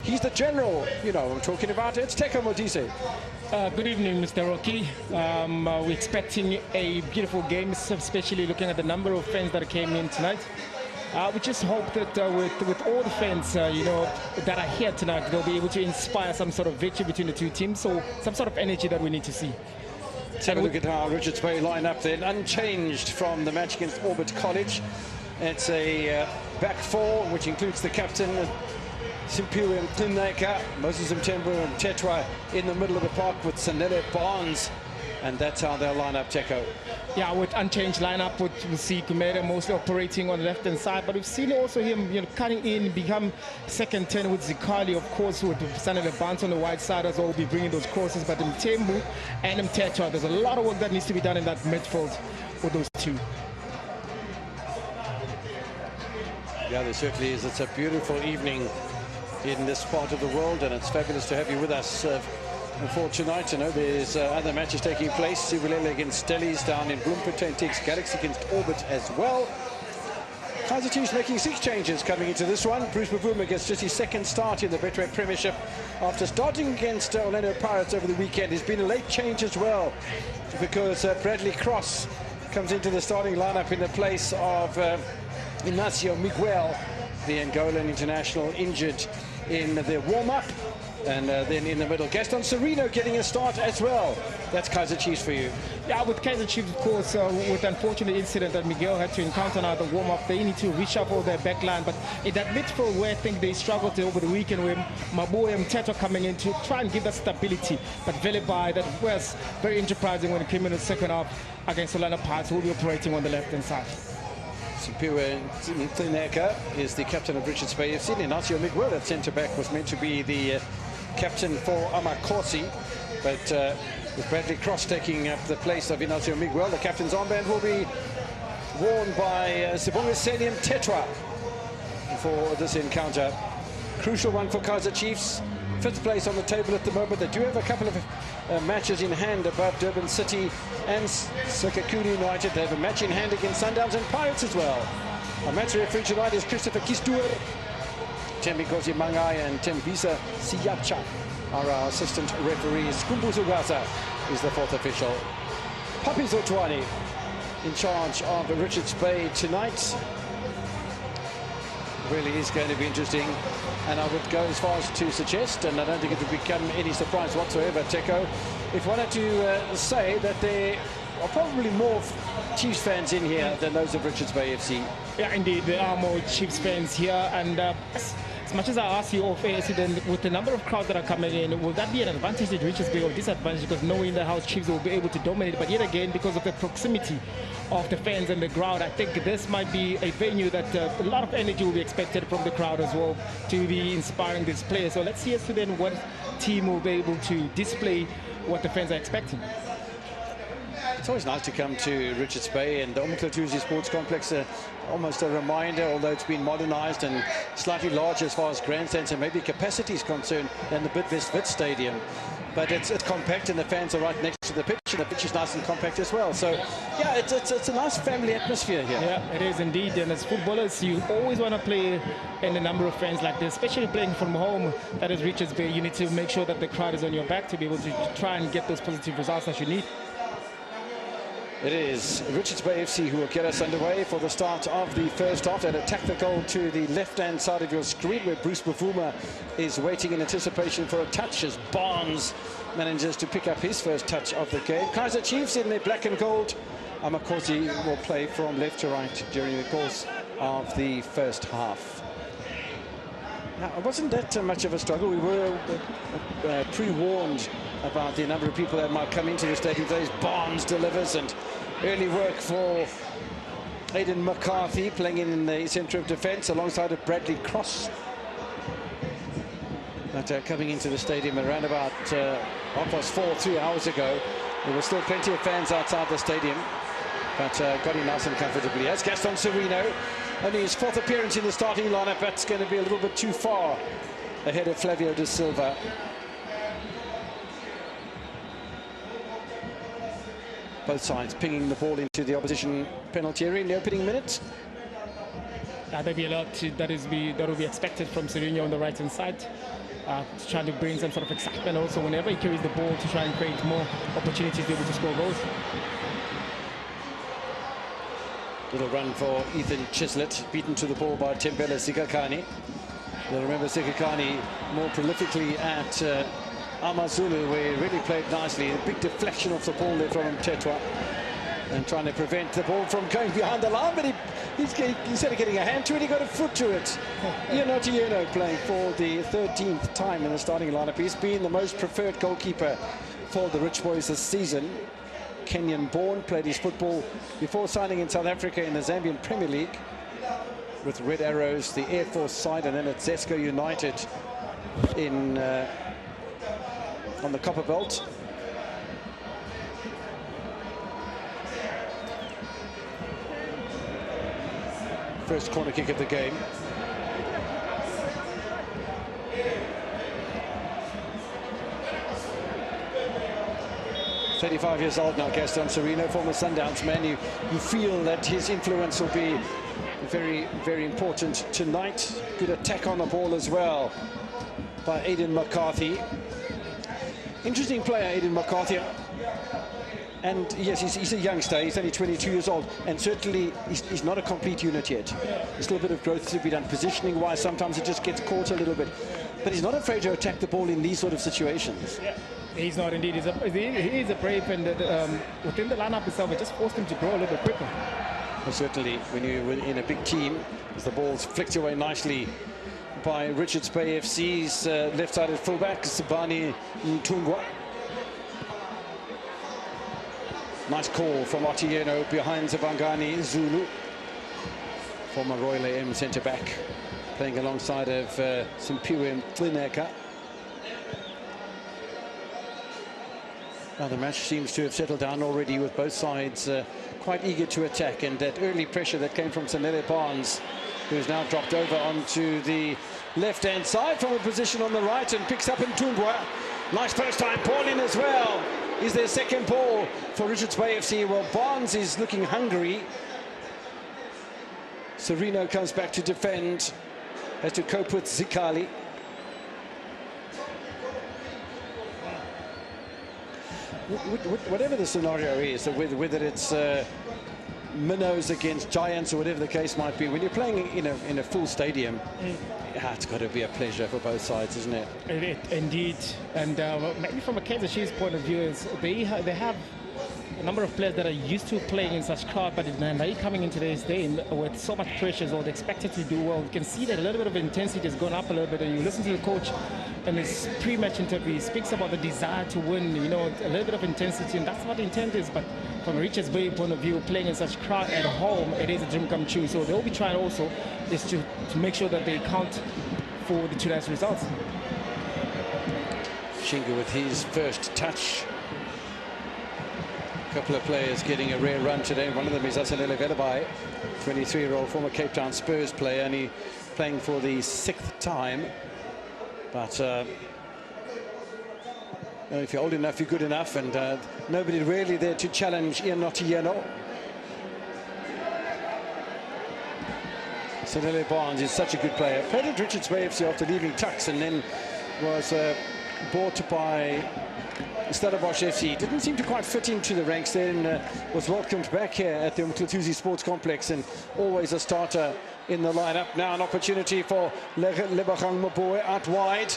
He's the general, you know, I'm talking about. It's Teko Modise. Good evening, Mr. Rocky. We're expecting a beautiful game, especially looking at the number of fans that came in tonight. We just hope that with all the fans, that are here tonight, they'll be able to inspire some sort of victory between the two teams, so some sort of energy that we need to see. Let's have a look at how Richards Bay line up then, unchanged from the match against Orbit College. It's a back four, which includes the captain, Simpiwe and Tlineka, Moses Mtembu and Tetwa in the middle of the park with Sanele Barnes. And that's how they'll line up, Teko. Yeah, with unchanged lineup, we'll see Kumere mostly operating on the left-hand side, but we've seen also him cutting in, become second 10 with Zikali, of course, with Sanele Barnes on the wide side as well, will be bringing those crosses. But Mtembu and Tetwa, there's a lot of work that needs to be done in that midfield with those two. Yeah, there certainly is. It's a beautiful evening in this part of the world, and it's fabulous to have you with us for tonight. I know there's other matches taking place. Sibulele against Stellies down in Bloemfontein, takes Galaxy against Orbit as well. Kaizer Chiefs making 6 changes coming into this one. Bruce Bavuma gets just his second start in the Betway Premiership after starting against Orlando Pirates over the weekend. There's been a late change as well because Bradley Cross comes into the starting lineup in the place of Inacio Miguel, the Angolan international, injured in their warm-up. And then in the middle, Gaston Sereno getting a start as well. That's Kaizer Chiefs for you. Yeah, with Kaizer Chiefs, of course, with the unfortunate incident that Miguel had to encounter now, the warm-up, they need to reshuffle their back line. But in that midfield where I think they struggled over the weekend with Maboe and Teto coming in to try and give that stability. But Velibai, that was very enterprising when it came in the second half against Orlando Pirates, who will be operating on the left-hand side. Simpiwe Tlineka is the captain of Richards Bay FC. Inacio Miguel at centre-back was meant to be the captain for Amakosi, but with Bradley Cross taking up the place of Inacio Miguel, the captain's armband will be worn by Sibonge Selium Tetwa for this encounter. Crucial one for Kaizer Chiefs. 5th place on the table at the moment. They do have a couple of matches in hand above Durban City and Sekakuni United. They have a match in hand against Sundowns and Pirates as well. Our match referee tonight is Christopher Kistour. Tembikosi Mangai and Tembisa Siyacha are our assistant referees. Kumbuzo Gaza is the 4th official. Papi Zotwani in charge of Richards Bay tonight. Really is going to be interesting, and I would go as far as to suggest, and I don't think it would become any surprise whatsoever, Teko, if one had to say that there are probably more Chiefs fans in here than those of Richards Bay FC. Yeah, indeed, there are more Chiefs fans here, and as much as I ask you off air, then with the number of crowds that are coming in, will that be an advantage to Richards Bay or disadvantage? Because knowing the house Chiefs will be able to dominate, but yet again, because of the proximity of the fans and the crowd, I think this might be a venue that a lot of energy will be expected from the crowd as well to be inspiring these players. So let's see as to then what team will be able to display what the fans are expecting. It's always nice to come to Richards Bay and the Umkletuzi Sports Complex. Almost a reminder, although it's been modernized and slightly larger as far as grandstands and maybe capacity is concerned than the Bidvest Wit Stadium. But it's compact and the fans are right next to the pitch, and the pitch is nice and compact as well. So, yeah, it's a nice family atmosphere here. Yeah, it is indeed. And as footballers, you always want to play in a number of fans like this, especially playing from home. That is Richards Bay. You need to make sure that the crowd is on your back to be able to try and get those positive results that you need. It is Richards Bay FC who will get us underway for the start of the first half. And attack the goal to the left-hand side of your screen where Bruce Bavuma is waiting in anticipation for a touch as Barnes manages to pick up his first touch of the game. Kaizer Chiefs in their black and gold. Amakosi will play from left to right during the course of the first half. Now, it wasn't that much of a struggle. We were pre-warned about the number of people that might come into the stadium. Barnes delivers, and early work for Aidan McCarthy playing in the centre of defence alongside of Bradley Cross. But coming into the stadium around about 4:30, 3 hours ago, there were still plenty of fans outside the stadium, but got in nice and comfortably. That's Gaston Sereno, only his 4th appearance in the starting lineup. That's going to be a little bit too far ahead of Flavio da Silva. Both sides pinging the ball into the opposition penalty area in the opening minutes. There'll be a lot that will be expected from Sereno on the right-hand side. trying to bring some sort of excitement also whenever he carries the ball to try and create more opportunities to be able to score goals. Little run for Ethan Chislett, beaten to the ball by Tembele Sikakani. You'll remember Sikakani more prolifically at Amazulu, where he really played nicely. A big deflection off the ball there from Tetwa, and trying to prevent the ball from going behind the line, but instead of getting a hand to it, he got a foot to it. Ian Otieno playing for the 13th time in the starting lineup. He's been the most preferred goalkeeper for the Rich Boys this season. Kenyan-born, played his football before signing in South Africa in the Zambian Premier League with Red Arrows, the Air Force side, and then at Zesco United in on the Copper Belt. First corner kick of the game. He's 35 years old now, Gaston Sereno, former Sundowns man. You feel that his influence will be very, very important tonight. Good attack on the ball as well by Aidan McCarthy. Interesting player, Aidan McCarthy. And yes, he's a youngster. He's only 22 years old, and certainly he's not a complete unit yet. There's still a bit of growth to be done positioning-wise. Sometimes it just gets caught a little bit, but he's not afraid to attack the ball in these sort of situations. Yeah. He's not indeed. He is a brave, and within the lineup itself, it just forced him to grow a little bit quicker. Well, certainly, when you're in a big team, as the ball's flicked away nicely by Richards Bay FC's left-sided fullback, Sabani Mtungwa. Nice call from Otieno behind Zabangani Zulu. Former Royal AM centre-back, playing alongside of Simpiwe Mtlineka. Now the match seems to have settled down already, with both sides quite eager to attack, and that early pressure that came from Sanele Barnes, who's now dropped over onto the left-hand side from a position on the right and picks up Mtungwa. Nice first time ball in as well. Is their second ball for Richards Bay FC. Well, Barnes is looking hungry. Sereno comes back to defend, has to cope with Zikali. Whatever the scenario is, whether it's minnows against giants or whatever the case might be, when you're playing in a full stadium, it's got to be a pleasure for both sides, isn't it? Indeed. And maybe from a Kaizer Chiefs point of view, is they have a number of players that are used to playing in such crowd, but now coming into today's game with so much pressure, or they're expected to do well. You can see that a little bit of intensity has gone up a little bit, and you listen to the coach in his pre-match interview, he speaks about the desire to win, a little bit of intensity, and that's what the intent is. But from a Richards Bay point of view, playing in such crowd at home, it is a dream come true. So they'll be trying also is to make sure that they count for the tonight's results. Shinga with his first touch. A couple of players getting a rare run today. One of them is Asanele Velabai, 23-year-old former Cape Town Spurs player, and he's playing for the 6th time. But if you're old enough, you're good enough, and nobody really there to challenge Ian Otieno. Sanele Barnes is such a good player. Played at Richards Bay FC after leaving Tuks, and then was bought by Stellenbosch FC. Didn't seem to quite fit into the ranks then, was welcomed back here at the Mklathuzi Sports Complex, and always a starter in the lineup. Now an opportunity for Lebogang Maboe out wide.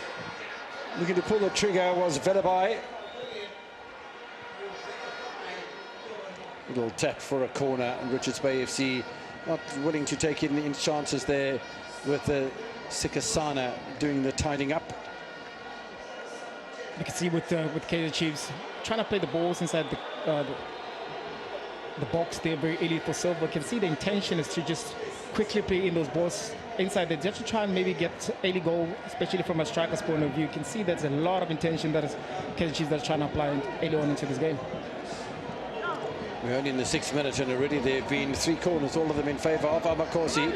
Looking to pull the trigger was Velabai. Little tap for a corner, and Richards Bay FC not willing to take in chances there, with Sikasana doing the tidying up. You can see with Kaizer Chiefs trying to play the balls inside the box there very early for Silva. You can see the intention is to just quickly play in those balls inside. They just to try and maybe get early goal, especially from a striker's point of view. You can see there's a lot of intention that is Kaizer Chiefs that's trying to apply early on into this game. We're only in the 6th minute, and already there have been 3 corners, all of them in favour of Amakosi.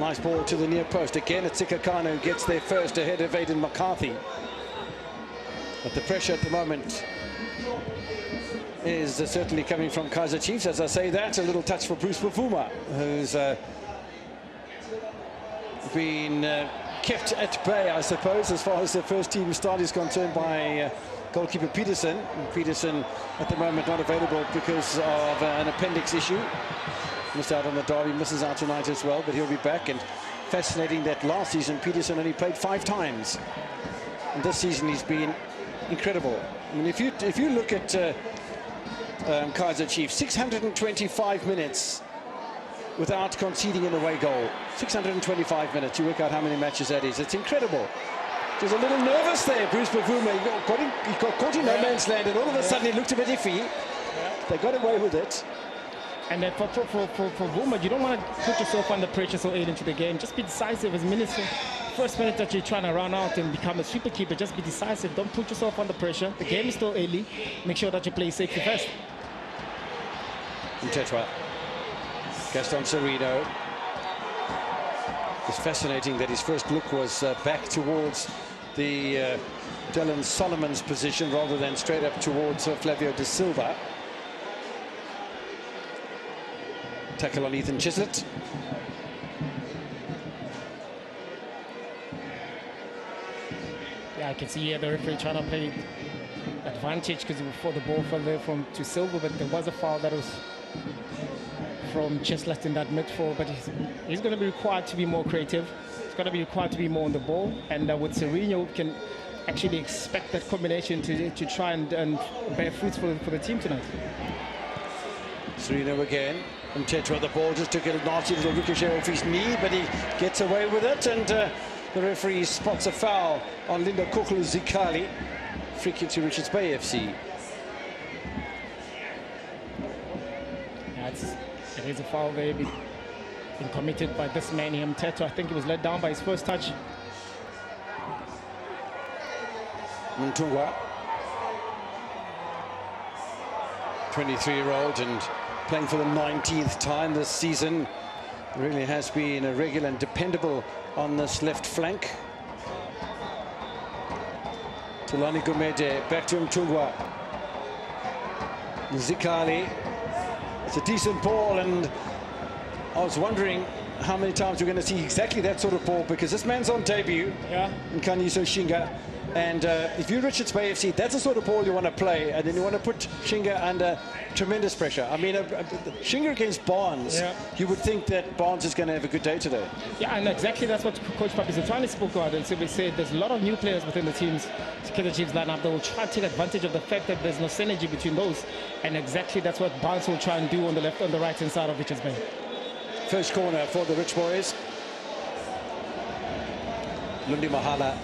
Nice ball to the near post. Again, it's Sikakano who gets there first ahead of Aidan McCarthy. But the pressure at the moment is certainly coming from Kaizer Chiefs. As I say that, a little touch for Bruce Bavuma, who's been kept at bay, I suppose, as far as the first team start is concerned by goalkeeper Peterson. Peterson at the moment not available because of an appendix issue. Missed out on the derby, misses out tonight as well, but he'll be back. And fascinating that last season Peterson only played 5 times. And this season he's been incredible. I mean, if you look at Kaizer Chiefs, 625 minutes without conceding an away goal. 625 minutes. You work out how many matches that is. It's incredible. He was a little nervous there, Bruce Bavuma. He got caught in no man's land, and all of a sudden it looked a bit iffy. They got away with it. And then for Bavuma, you don't want to put yourself under pressure so early into the game. Just be decisive. As minutes, first minute that you're trying to run out and become a super keeper, just be decisive. Don't put yourself under pressure. The game is still early. Make sure that you play safety first. Tetwa. Gaston Serino. It's fascinating that his first look was back towards the Dylan Solomon's position rather than straight up towards Flavio da Silva. Tackle on Ethan Chislett. Yeah, I can see here the referee trying to play advantage because before the ball fell there to Silva, but there was a foul that was from Chislett in that midfield, but he's going to be required to be more creative. He's going to be required to be more on the ball, and with Serino, we can actually expect that combination to try and bear fruits for the team tonight. Serino again, and Tetwa, the ball just took a nasty little ricochet off his knee, but he gets away with it, and the referee spots a foul on Linda Kokulu Zikali. Free kick to Richards Bay FC. Yeah, it is a foul there being committed by this man here, Tetwa. I think he was let down by his first touch. Mtungwa, 23-year-old and playing for the 19th time this season. Really has been a regular and dependable on this left flank. Tulani Gumede, back to Mtungwa. Zikali. It's a decent ball, and I was wondering how many times we're going to see exactly that sort of ball, because this man's on debut, in Kanyiso Shinga. And if you're Richards Bay FC, that's the sort of ball you want to play, and then you want to put Shinga under tremendous pressure. I mean, Shinga against Barnes, you would think that Barnes is going to have a good day today. Yeah, and exactly that's what Coach Papizotani spoke about, and simply said there's a lot of new players within the team's Kaizer Chiefs lineup that will try to take advantage of the fact that there's no synergy between those, and exactly that's what Barnes will try and do on the left, on the right-hand side of Richards Bay. First corner for the Rich Boys. Lundi Mahala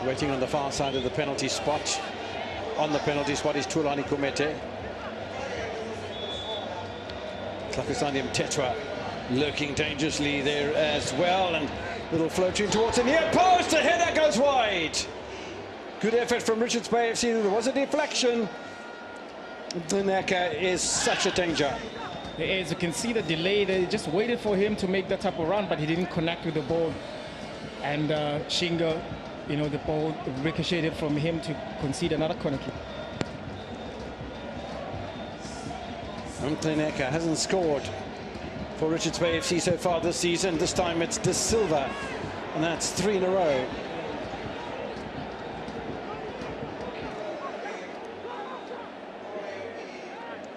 waiting on the far side of the penalty spot. On the penalty spot is Tulani Kumete. Tlakusani Tetwa lurking dangerously there as well, and little float in towards the near post. The header goes wide. Good effort from Richards Bay FC. There was a deflection. Naka is such a danger. As you can see the delay, they just waited for him to make that type of run, but he didn't connect with the ball. And Shinga, you know, the ball ricocheted from him to concede another corner kick. Naka hasn't scored for Richards Bay FC so far this season. This time it's Da Silva, and that's 3 in a row.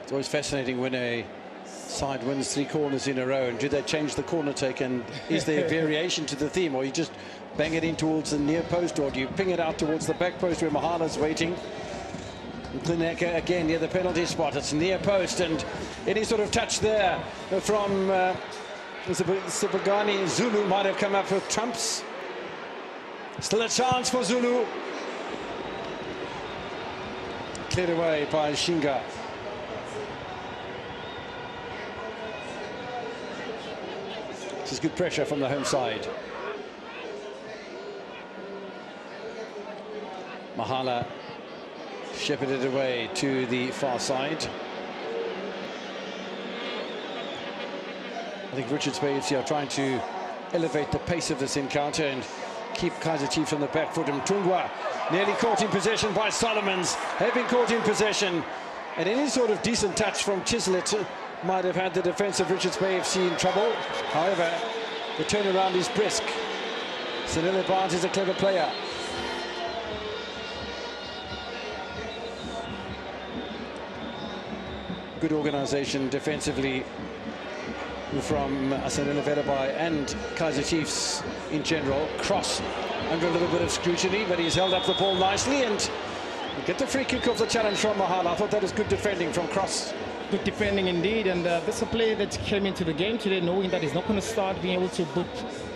It's always fascinating when a side wins 3 corners in a row, and do they change the corner take, and is there a variation to the theme, or you just bang it in towards the near post, or do you ping it out towards the back post where Mahala's waiting? Naka again near the penalty spot. It's near post, and any sort of touch there from Sibagani. Zulu might have come up with trumps. Still a chance for Zulu. Cleared away by Shinga. This is good pressure from the home side. Mahala shepherded away to the far side. I think Richards Bay FC are trying to elevate the pace of this encounter and keep Kaizer Chiefs on the back foot. Mtungwa nearly caught in possession by Solomons, having caught in possession, and any sort of decent touch from Chislett might have had the defense of Richards Bay FC in trouble. However, The turnaround is brisk. Sunil Barnes is a clever player. Good organisation defensively from Sunil Velabai and Kaizer Chiefs in general. Cross under a little bit of scrutiny, but he's held up the ball nicely and get the free kick off the challenge from Mahala. I thought that was good defending from Cross. Good defending indeed, and this is a player that came into the game today knowing that he's not going to start, being able to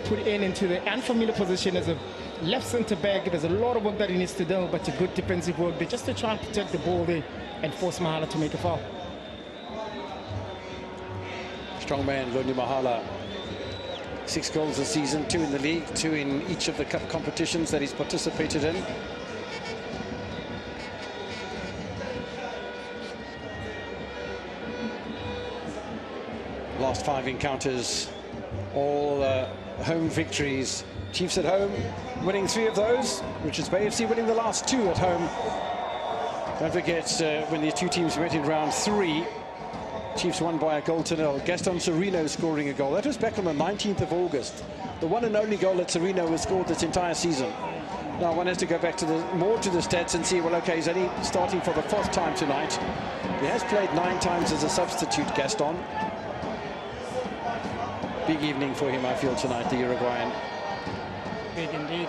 put into the unfamiliar position as a left centre back. There's a lot of work that he needs to do, but a good defensive work there just to try and protect the ball there and force Mahala to make a foul. Strong man, Loni Mahala. 6 goals this season, 2 in the league, 2 in each of the cup competitions that he's participated in. Last 5 encounters, all home victories. Chiefs at home, winning 3 of those. Richards Bay FC winning the last 2 at home. Don't forget when these 2 teams met in round 3, Chiefs won by a goal to 0. Gaston Sereno scoring a goal. That was back on the 19th of August. The one and only goal that Sereno has scored this entire season. Now one has to go back to more to the stats and see, well, okay, he's only starting for the 4th time tonight. He has played 9 times as a substitute, Gaston. Big evening for him, I feel, tonight, the Uruguayan. Big indeed.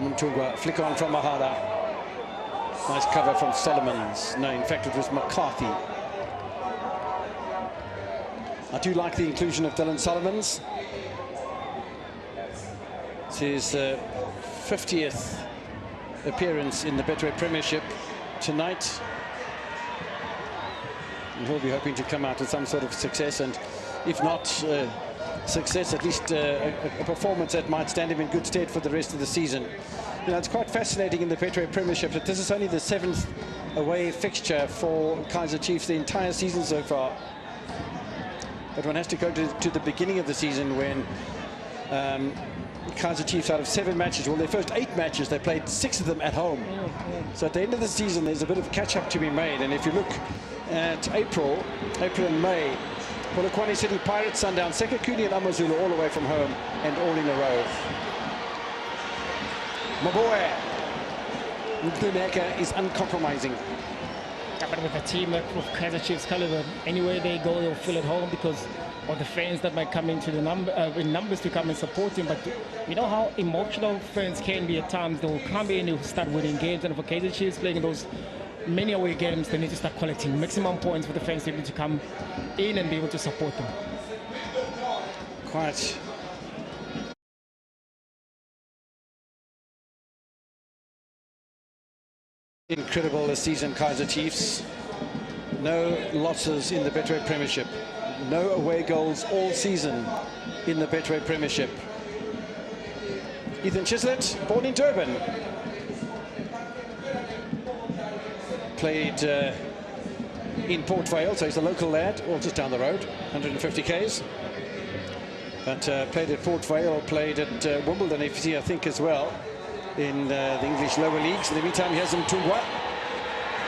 Mtungwa, flick on from Mahala. Nice cover from Solomons. No, in fact, it was McCarthy. I do like the inclusion of Dylan Solomons. It's his 50th appearance in the Betway Premiership tonight. And he'll be hoping to come out with some sort of success, and if not success, at least a performance that might stand him in good stead for the rest of the season. You know, it's quite fascinating in the Betway Premiership that this is only the 7th away fixture for Kaizer Chiefs the entire season so far. But one has to go to the beginning of the season when Kaizer Chiefs, out of 7 matches, well, their first 8 matches, they played 6 of them at home. So at the end of the season, there's a bit of catch-up to be made. And if you look at April and May, Polokwane City Pirates, Sundown, Sekekuni and Amazulu all away from home and all in a row. Maboe Mduneka is uncompromising. Yeah, but with a team of Kaizer Chiefs caliber, anywhere they go, they'll feel at home because of the fans that might come into the in numbers to come and support him. But you know how emotional fans can be at times. They will come in and start winning games, and for Kaizer Chiefs playing those many away games, they need to start collecting maximum points for the fans to be able to come in and be able to support them. Quite incredible this season, Kaizer Chiefs. No losses in the Betway Premiership. No away goals all season in the Betway Premiership. Ethan Chislett, born in Durban. Played in Port Vale, so he's a local lad, or just down the road, 150 k's. But played at Port Vale, played at Wimbledon FC, I think, as well, in the English lower leagues. In the meantime, he has Mtungwa.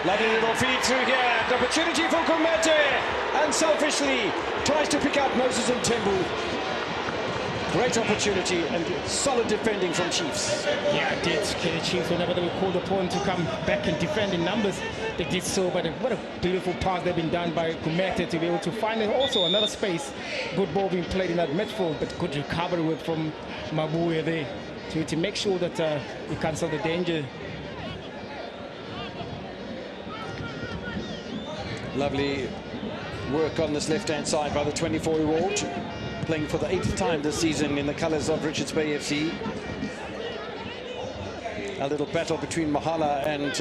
Lovely little feed through here. The opportunity for Kumete. Unselfishly tries to pick out Moses and Tembu. Great opportunity and solid defending from Chiefs. Yeah, it did. The Chiefs, whenever they were called upon to come back and defend in numbers, they did so. But what a beautiful pass they've been done by Kumete to be able to find also another space. Good ball being played in that midfield, but good recovery from Mabuya there to make sure that he cancelled the danger. Lovely work on this left-hand side by the 24-year-old, playing for the 8th time this season in the colours of Richards Bay FC. A little battle between Mahala and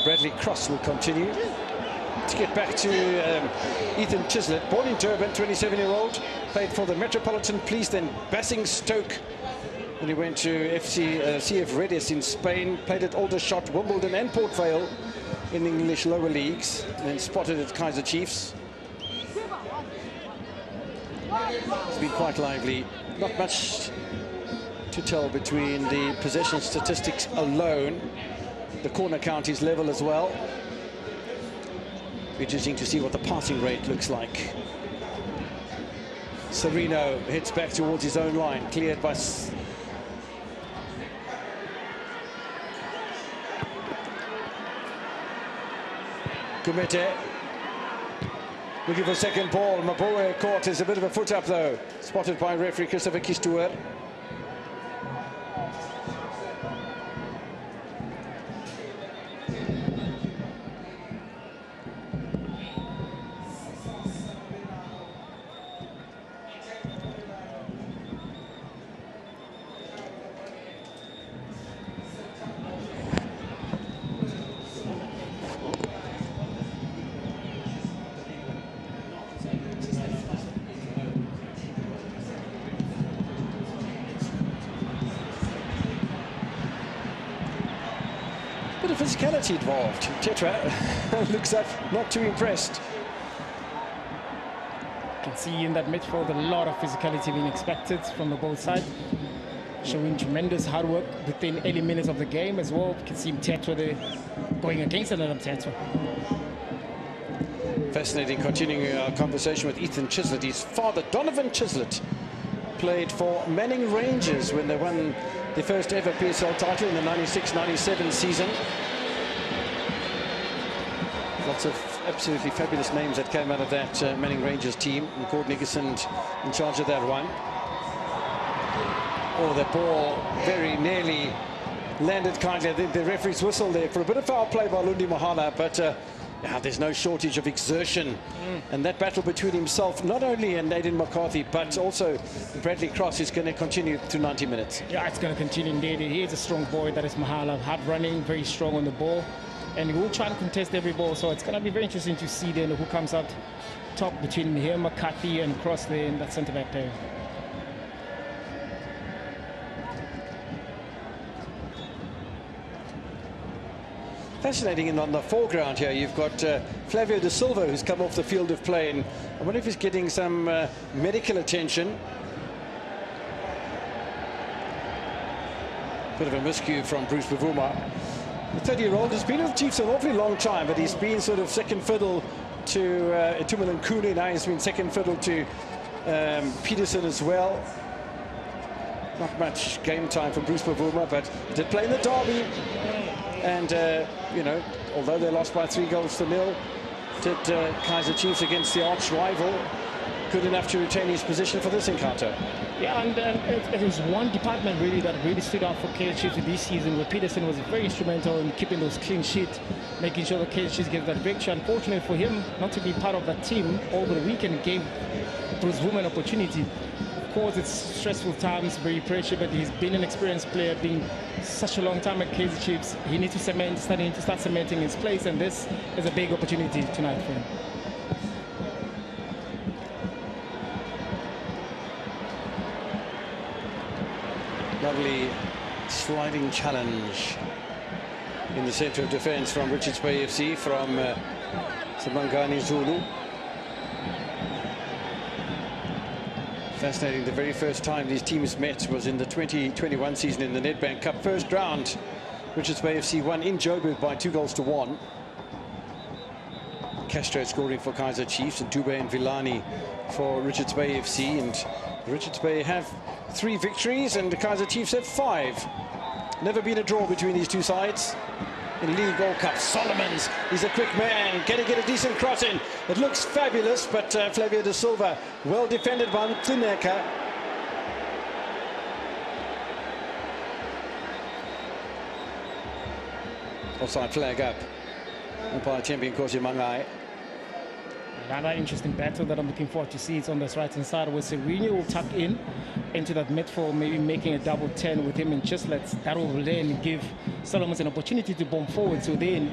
Bradley Cross will continue. To get back to Ethan Chislett, born in Durban, 27-year-old, played for the Metropolitan Police, then Basingstoke. And he went to CF Redis in Spain, played at Aldershot, Wimbledon and Port Vale in the English lower leagues, and then spotted at Kaizer Chiefs. It's been quite lively. Not much to tell between the possession statistics alone. The corner count is level as well. Interesting to see what the passing rate looks like. Serino heads back towards his own line, cleared by Kumete. Looking for second ball. Maboe caught. Is a bit of a foot up though. Spotted by referee Christopher Kistuer. Bit of physicality involved. Tetra looks up not too impressed. You can see in that midfield a lot of physicality being expected from the both sides, showing tremendous hard work within 80 minutes of the game as well. You can see Tetra there going against another Tetra. Fascinating. Continuing our conversation with Ethan Chislett. His father, Donovan Chislett, played for Manning Rangers when they won the first ever PSL title in the 96-97 season. Lots of absolutely fabulous names that came out of that Manning Rangers team. And Gordon Nickerson in charge of that one. Oh, the ball very nearly landed kindly. I think the referee's whistle there for a bit of foul play by Lundi Mahala, but yeah, there's no shortage of exertion. And that battle between himself, not only and Nathan McCarthy, but also Bradley Cross, is going to continue through 90 minutes. Yeah, it's going to continue indeed. He is a strong boy, that is Mahala. Hard running, very strong on the ball. And he will try and contest every ball. So it's going to be very interesting to see then who comes out top between him, McCarthy, and Cross there in that centre-back pair. Fascinating. And on the foreground here, you've got Flavio da Silva, who's come off the field of play, and I wonder if he's getting some medical attention. Bit of a miscue from Bruce Bavuma. The 30-year-old has been with the Chiefs an awfully long time, but he's been sort of second fiddle to Itumeleng Khune. Now he's been second fiddle to Peterson as well. Not much game time for Bruce Bavuma, but did play in the derby. And, you know, although they lost by 3-0, did Kaizer Chiefs against the arch rival good enough to retain his position for this encounter. Yeah, and it was one department really that really stood out for Kaizer Chiefs this season, where Peterson was very instrumental in keeping those clean sheets, making sure that Kaizer Chiefs get that victory. Unfortunately for him, not to be part of that team over the weekend gave Bruce Bavuma an opportunity. Of course, it's stressful times, very pressure, but he's been an experienced player, being such a long time at Kaizer Chiefs. He needs to start cementing his place, and this is a big opportunity tonight for him. Lovely sliding challenge in the centre of defence from Richards Bay FC, from Sabangani Zulu. Fascinating. The very first time these teams met was in the 2021 season in the Nedbank Cup. First round, Richards Bay FC won in Joburg by 2-1. Castro scoring for Kaizer Chiefs, and Dube and Villani for Richards Bay FC. And Richards Bay have 3 victories and the Kaizer Chiefs have 5. Never been a draw between these two sides in League or Cup. Solomons, he's a quick man, can he get a decent cross in? It looks fabulous, but Flavio da Silva, well defended by Mtsineka. Offside flag up by champion Kosi Mangai. Another interesting battle that I'm looking forward to see is on this right-hand side, where Serino will tuck in into that midfield, maybe making a double 10 with him and Chislett. That will then give Solomons an opportunity to bomb forward. So then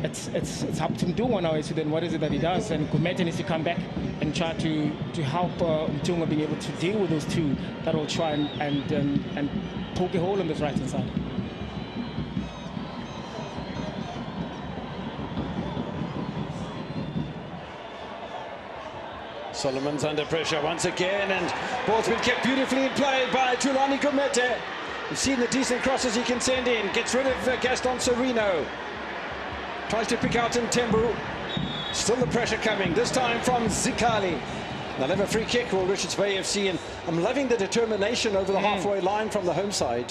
it's up to Mtunga now. So then what is it that he does? And Kumete needs to come back and try to help Mtunga being able to deal with those two that will try and poke a hole on this right-hand side. Solomon's under pressure once again, and ball's been kept beautifully in play by Tulani Kumete. You've seen the decent crosses he can send in. Gets rid of Gaston Serino. Tries to pick out Ntembu. Still the pressure coming, this time from Zikali. They'll have a free kick for Richards Bay FC, and I'm loving the determination over the halfway line from the home side.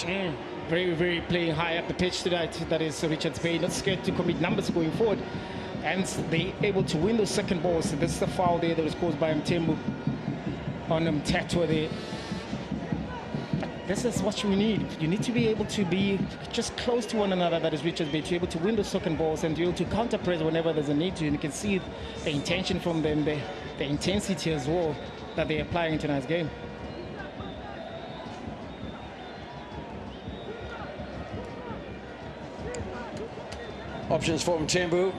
Very, very playing high up the pitch tonight. That is Richards Bay, not scared to commit numbers going forward. And they're able to win those second balls. This is the foul there that was caused by Mtembu on Tatwa there. This is what you need. You need to be able to be just close to one another, that is Richards Bay, to be able to win those second balls and be able to counter press whenever there's a need to. And you can see the intention from them, the intensity as well that they're applying in tonight's game. Options for Mtembu.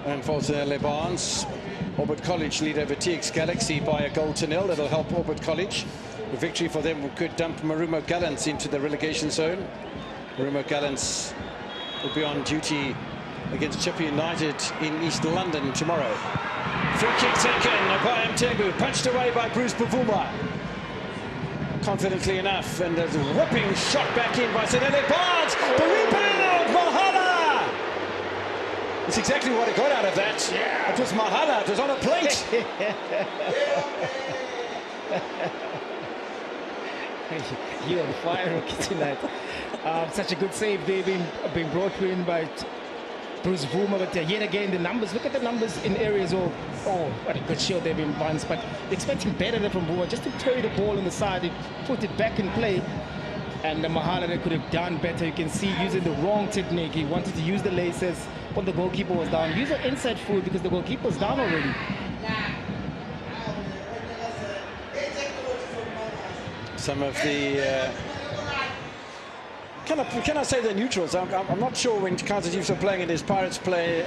And for the Barnes. Orbit College lead over TX Galaxy by a goal to nil. That'll help Orbit College. The victory for them could dump Marumo Gallants into the relegation zone. Marumo Gallants will be on duty against Chippa United in East London tomorrow. Free kick taken by Mtembu, punched away by Bruce Bavuma. Confidently enough, and there's a whipping shot back in by Senele Barnes. The rebound, Mahala! It's exactly what he got out of that. Yeah. It was Mahala, it was on a plate. You're on fire, Rookie, tonight. Such a good save. They've been brought in by Bruce Vuma, but yet again the numbers. Look at the numbers in areas of, oh, what a good shot they've been bounced. But expecting better from Vuma, just to carry the ball on the side, they put it back in play. And the Mahala, they could have done better. You can see using the wrong technique. He wanted to use the laces when the goalkeeper was down. Use the inside foot because the goalkeeper was down already. Some of the can I say the neutrals? I'm not sure when Kaizer Chiefs are playing and his Pirates play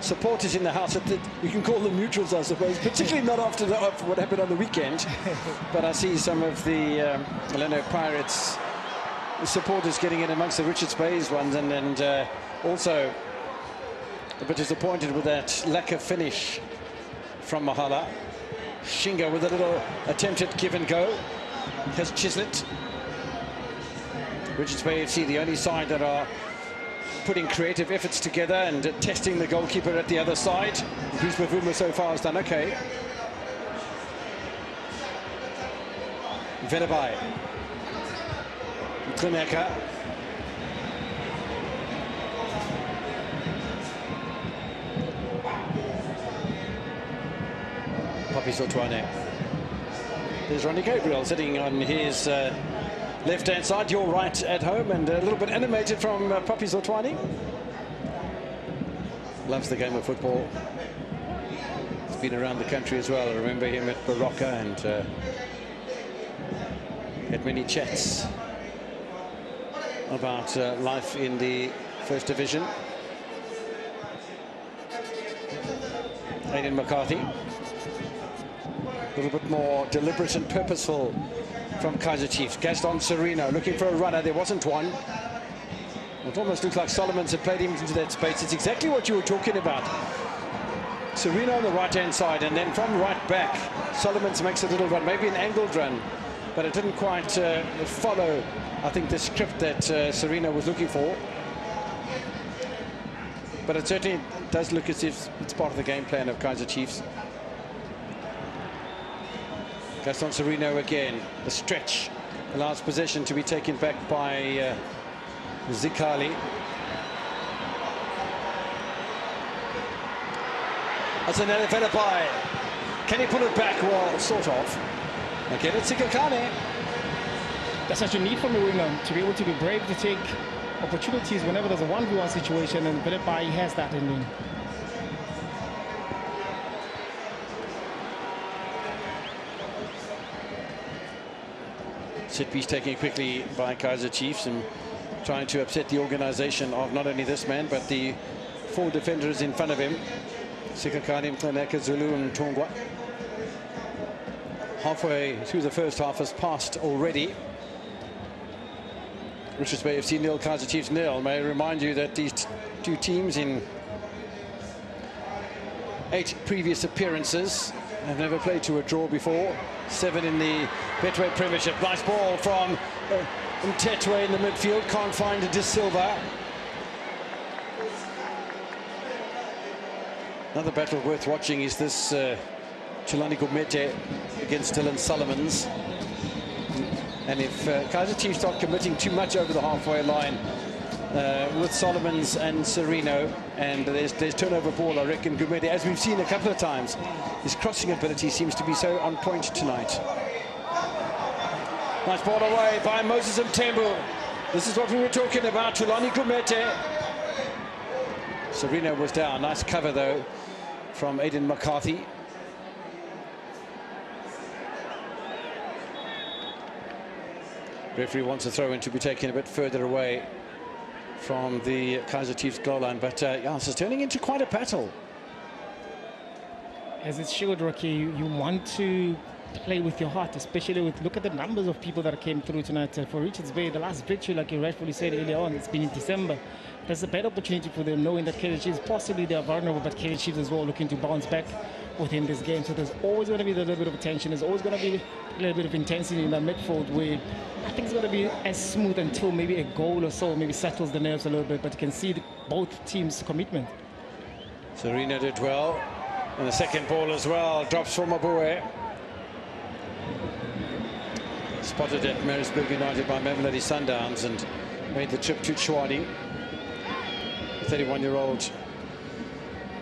supporters in the house. You can call them neutrals, I suppose, particularly not after what happened on the weekend. But I see some of the Orlando Pirates supporters getting in amongst the Richards Bay's ones, and also a bit disappointed with that lack of finish from Mahala. Shinga with a little attempted give and go. Has Chislett. Richards Bay FC, the only side that are putting creative efforts together and testing the goalkeeper at the other side. Bruce Bavuma so far has done okay. Venabai. Trineka. Poppy Sotwane. There's Ronnie Gabriel sitting on his left-hand side, your right at home, and a little bit animated from Poppy Sotwane. Loves the game of football. He's been around the country as well. I remember him at Barocca and had many chats about life in the First Division. Aidan McCarthy. A little bit more deliberate and purposeful from Kaizer Chiefs. Gaston Sereno looking for a runner. There wasn't one. It almost looked like Solomons had played him into that space. It's exactly what you were talking about. Sereno on the right-hand side, and then from right back, Solomons makes a little run, maybe an angled run, but it didn't quite follow, I think, the script that Sereno was looking for. But it certainly does look as if it's part of the game plan of Kaizer Chiefs. Gaston Sereno again. The stretch allows possession to be taken back by Zikali. That's an Venabai. Can he pull it back? Well, sort of. Again, it's Sikakane. That's such a need from a winger to be able to be brave to take opportunities whenever there's a 1v1 situation, and Venabai has that in him. Set piece taken quickly by Kaizer Chiefs and trying to upset the organization of not only this man but the 4 defenders in front of him. Sikakane, Mklaneka, Zulu and Tongwa. Halfway through the first half has passed already. Richards Bay FC 0, Kaizer Chiefs 0. May I remind you that these two teams in 8 previous appearances have never played to a draw before. 7 in the Betway Premiership. Nice ball from Betway in the midfield, can't find De Silva. Another battle worth watching is this Tulani Gumete against Dylan Solomons. And if Kaizer Chiefs start committing too much over the halfway line with Solomons and Sereno, and there's turnover ball, I reckon Gumete, as we've seen a couple of times, his crossing ability seems to be so on point tonight. Nice ball away by Moses Mtembu. This is what we were talking about, Tulani Gumete. Sereno was down. Nice cover, though, from Aidan McCarthy. Referee wants a throw-in to be taken a bit further away from the Kaizer Chiefs goal line, but yeah, this is turning into quite a battle. As it showed, Rocky, you want to play with your heart, especially with, look at the numbers of people that came through tonight. For Richards Bay, the last victory, like you rightfully said earlier on, it's been in December. There's a better opportunity for them, knowing that Kaizer Chiefs, possibly they are vulnerable, but Kaizer Chiefs as well looking to bounce back within this game. So there's always going to be a little bit of tension. There's always going to be a little bit of intensity in that midfield where nothing's going to be as smooth until maybe a goal or so maybe settles the nerves a little bit. But you can see both teams' commitment. Sereno did well. And the second ball as well drops for Mabue. Spotted at Maritzburg United by Mamelodi Sundowns and made the trip to Tshwane. The 31-year-old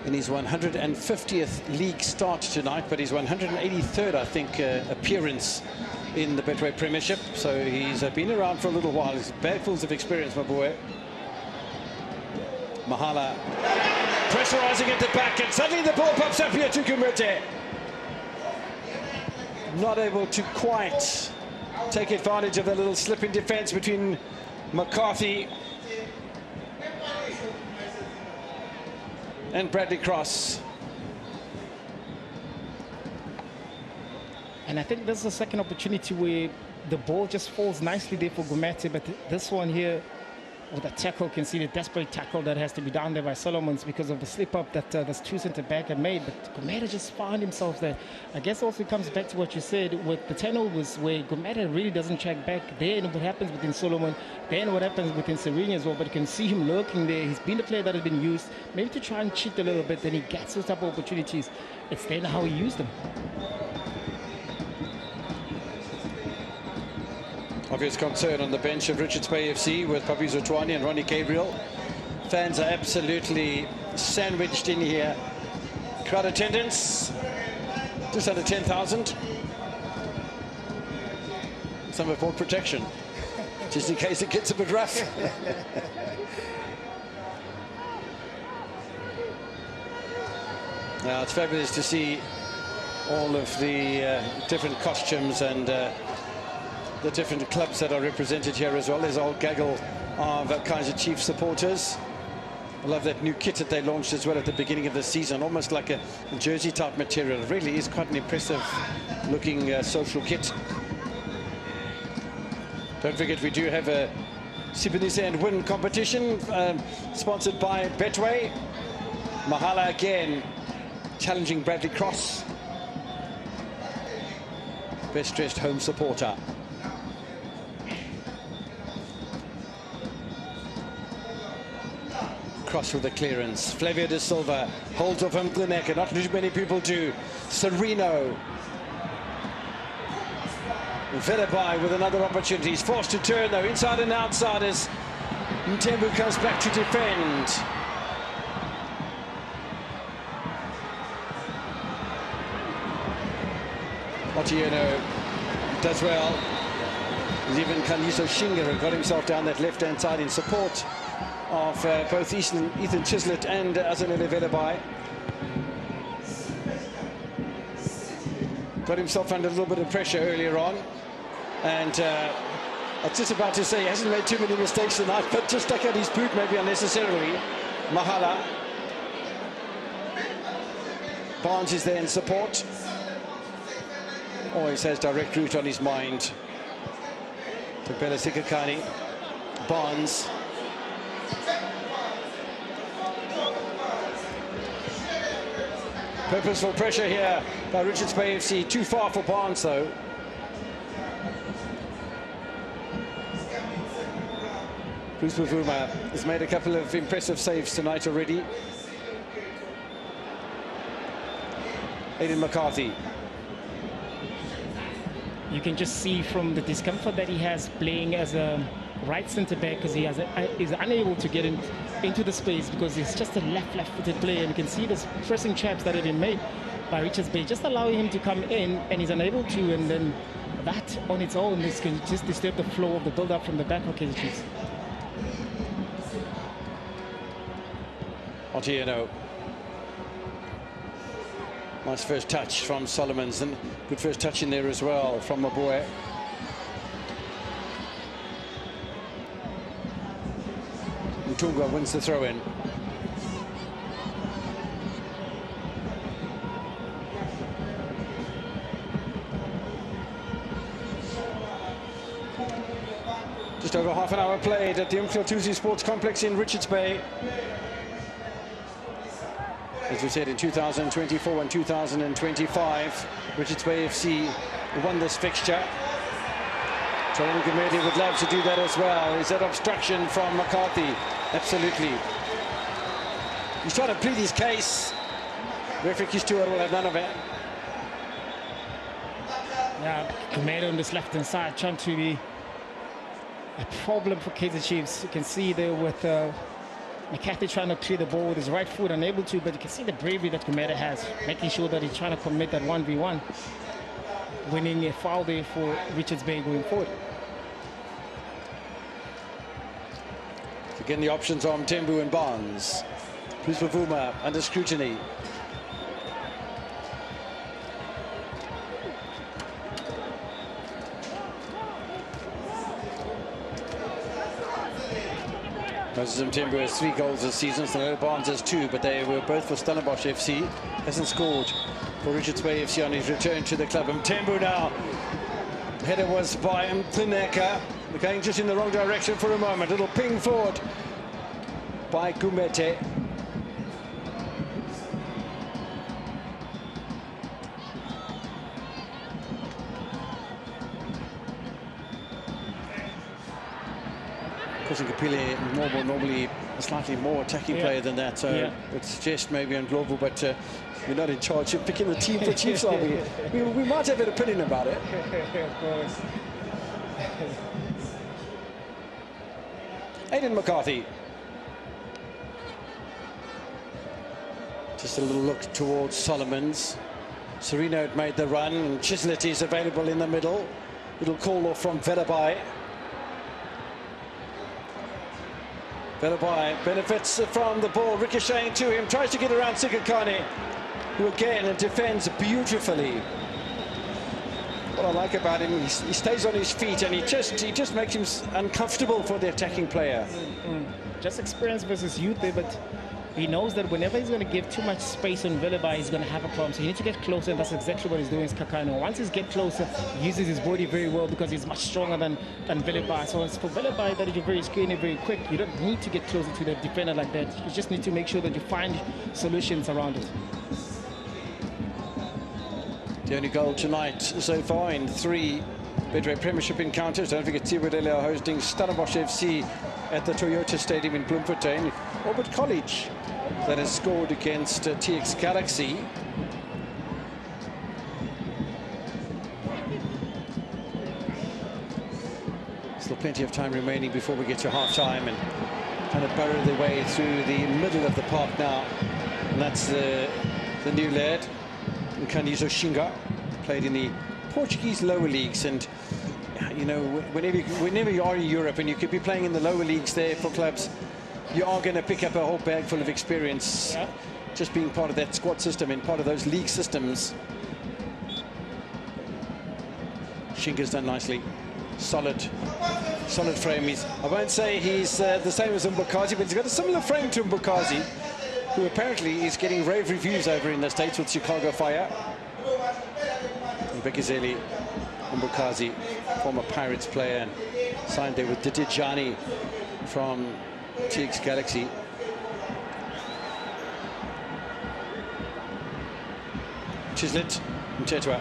in his 150th league start tonight, but his 183rd, I think, appearance in the Betway Premiership. So he's been around for a little while. He's bagfuls of experience, Mabue. Mahala pressurizing at the back, and suddenly the ball pops up here to Gumete. Not able to quite take advantage of the little slip in defense between McCarthy and Bradley Cross. And I think this is a second opportunity where the ball just falls nicely there for Gumete, but this one here with a tackle, can see the desperate tackle that has to be done there by Solomons because of the slip up that this two centre back had made. But Gumete just found himself there. I guess also it comes back to what you said with the turnovers, where Gumete really doesn't check back. Then what happens within Solomon, then what happens within Serena as well. But you can see him lurking there. He's been the player that has been used maybe to try and cheat a little bit. Then he gets those type of opportunities. It's then how he used them. Obvious concern on the bench of Richards Bay FC with Papi Zotwani and Ronnie Gabriel. Fans are absolutely sandwiched in here. Crowd attendance just under 10,000. Some have bought protection just in case it gets a bit rough. Now it's fabulous to see all of the different costumes and the different clubs that are represented here as well. There's a whole gaggle of Kaizer Chiefs supporters. I love that new kit that they launched as well at the beginning of the season, almost like a jersey type material. It really is quite an impressive looking social kit. Don't forget we do have a Sibonise and Win competition sponsored by Betway. Mahala again challenging Bradley Cross, best dressed home supporter. Cross with the clearance. Flavio de Silva holds off him to the neck, and not too many people do. Sereno. Velabai with another opportunity. He's forced to turn though, inside and outside as Mtembu comes back to defend. Otieno does well. Even Kaniso Shinga got himself down that left-hand side in support of both Ethan Chislett and Azanele Velabai. Got himself under a little bit of pressure earlier on, and I was just about to say he hasn't made too many mistakes tonight, but just stuck out his boot maybe unnecessarily. Mahala. Barnes is there in support. Always has direct route on his mind. To Bela Sikakani. Barnes. Purposeful pressure here by Richards Bay FC. Too far for Barnes though. Bruce Bavuma has made a couple of impressive saves tonight already. Aidan McCarthy. You can just see from the discomfort that he has playing as a right centre back, because he is unable to get into the space because he's just a left-footed player, and you can see the pressing traps that have been made by Richards Bay, just allowing him to come in, and he's unable to, and then that on its own is can just disturb the flow of the build-up from the back of Kaizer Chiefs. Otieno. Nice first touch from Solomons, and good first touch in there as well from Maboe. Ntunga wins the throw-in. Just over half an hour played at the Umhlatuzi Sports Complex in Richards Bay. As we said, in 2024 and 2025, Richards Bay FC won this fixture. Charlie Gumede would love to do that as well. Is that obstruction from McCarthy? Absolutely. He's trying to plead his case. Referee Stewart will have none of it. Yeah, Gumede on this left-hand side trying to be a problem for Kaizer Chiefs. You can see there with McCarthy trying to clear the ball with his right foot, unable to, but you can see the bravery that Gumede has, making sure that he's trying to commit that 1v1, winning a foul there for Richards Bay going forward. Again, the options on Tembu and Barnes. Bruce Bavuma under scrutiny. Moses Mtembu has 3 goals this season, so Barnes has 2, but they were both for Stellenbosch FC. Hasn't scored for Richards Bay FC on his return to the club. Mtembu now. Header was by Mthineka. Going just in the wrong direction for a moment. Little ping forward by Gumede. Nkapile normally a slightly more attacking player than that, so would suggest maybe on Global, but we're not in charge of picking the team for Chiefs, are we? We might have an opinion about it. Of course. Aidan McCarthy. Just a little look towards Solomons. Sereno had made the run, and Chislett is available in the middle. Little call off from Velabai. Velabai benefits from the ball, ricocheting to him, tries to get around Sikakane, who again defends beautifully. What I like about him, he stays on his feet, and he just makes him uncomfortable for the attacking player. Just experience versus youth there, but he knows that whenever he's going to give too much space on Velabai, he's going to have a problem. So he needs to get closer, and that's exactly what he's doing with Kakano. Once he gets closer, he uses his body very well because he's much stronger than Velabai. So it's for Velabai that you're very skinny, very quick. You don't need to get closer to the defender like that. You just need to make sure that you find solutions around it. The only goal tonight so far in 3 Betway Premiership encounters. Don't forget, Tibudele are hosting Stellenbosch FC at the Toyota Stadium in Bloemfontein. Orbit College that has scored against TX Galaxy. Still plenty of time remaining before we get to half-time, and kind of burrow their way through the middle of the park now. And that's the new lad, Nkanizo Shinga, played in the Portuguese lower leagues, and you know, whenever you are in Europe and you could be playing in the lower leagues there for clubs, you are going to pick up a whole bag full of experience, just being part of that squad system and part of those league systems. Shinga's done nicely. Solid frame. I won't say he's the same as Mbukazi, but he's got a similar frame to Mbukazi, who apparently is getting rave reviews over in the States with Chicago Fire. Bekizeli Mbukazi, former Pirates player, signed there with Ditijani from TX Galaxy. Chislett, Mtetwa.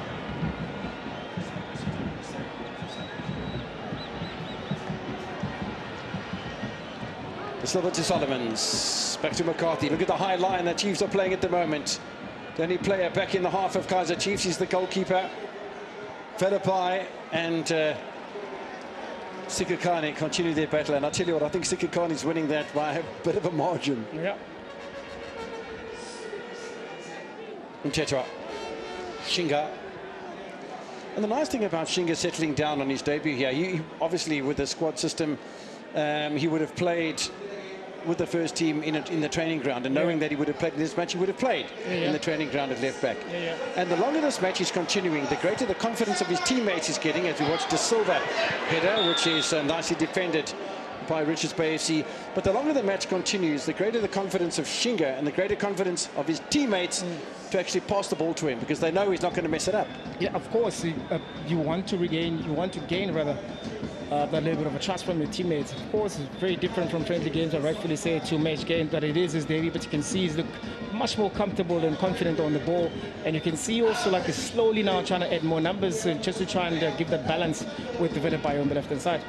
Silver to Solomons. Back to McCarthy. Look at the high line that Chiefs are playing at the moment. The only player back in the half of Kaizer Chiefs is the goalkeeper. Philippi and Sikakane continue their battle. And I tell you what, I think Sikakane is winning that by a bit of a margin. Yeah. Mtetwa. Shinga. And the nice thing about Shinga settling down on his debut here, he obviously with the squad system, he would have played with the first team in the training ground, and knowing that he would have played in this match, he would have played in the training ground at left back. And the longer this match is continuing, the greater the confidence of his teammates is getting, as we watch the Silva header, which is nicely defended by Richards Bay FC. But the longer the match continues, the greater the confidence of Shinga and the greater confidence of his teammates to actually pass the ball to him, because they know he's not going to mess it up. Yeah, of course, you want to gain that little bit of a trust from your teammates. Of course, it's very different from friendly games, I rightfully say, two-match game, but it is his debut. But you can see he's look much more comfortable and confident on the ball, and you can see also like he's slowly now trying to add more numbers just to try and give that balance with the Velebai on the left-hand side.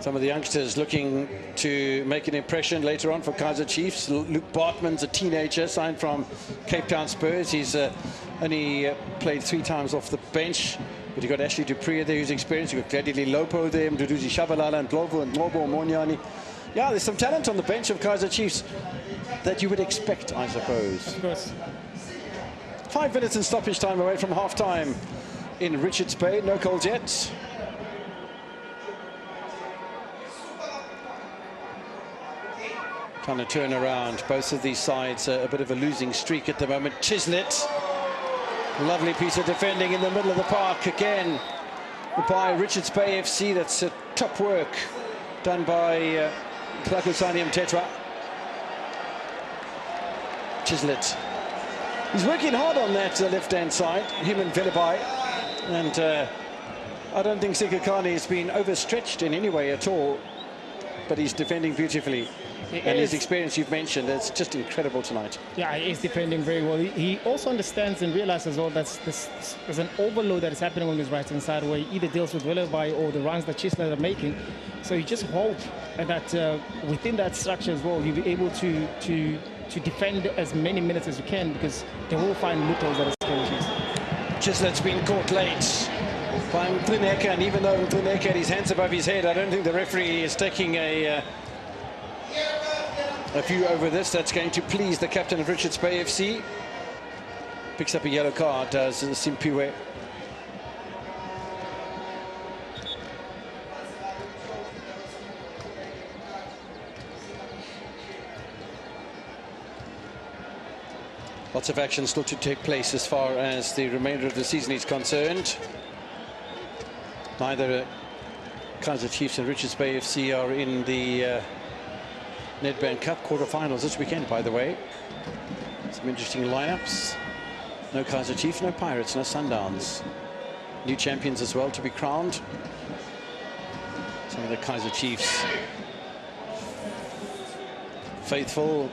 Some of the youngsters looking to make an impression later on for Kaizer Chiefs. Luke Bartman's a teenager, signed from Cape Town Spurs. He's only played 3 times off the bench. But you've got Ashley Dupree there, who's experienced. You've got Gladily Lopo there, Mduduzi Shabalala and Glovo and Mobo Monyani. Yeah, there's some talent on the bench of Kaizer Chiefs that you would expect, I suppose. Of course. 5 minutes in stoppage time away from half-time in Richards Bay. No goals yet. Trying to turn around both of these sides. A bit of a losing streak at the moment. Chislett. Lovely piece of defending in the middle of the park again by Richards Bay FC. That's top work done by Klakusani Mtetwa. Chislett. He's working hard on that left-hand side, him and Velebai. And I don't think Sikakane has been overstretched in any way at all, but he's defending beautifully. And his experience you've mentioned, it's just incredible tonight. Yeah, he's defending very well. He also understands and realizes well that there's an overload that is happening on his right-hand side, where he either deals with Velebai or the runs that Chislett are making. So you just hope that within that structure as well, you'll be able to defend as many minutes as you can, because they will find loopholes that are scary. Chislett's been caught late by Mtlineka, and even though Mtlineka had his hands above his head, I don't think the referee is taking a view over this. That's going to please the captain of Richards Bay FC. Picks up a yellow card, does Simpiwe. Lots of action still to take place as far as the remainder of the season is concerned. Neither Kaizer Chiefs and Richards Bay FC are in the Nedbank Cup quarterfinals this weekend, by the way. Some interesting lineups. No Kaizer Chiefs, no Pirates, no Sundowns. New champions as well to be crowned. Some of the Kaizer Chiefs faithful.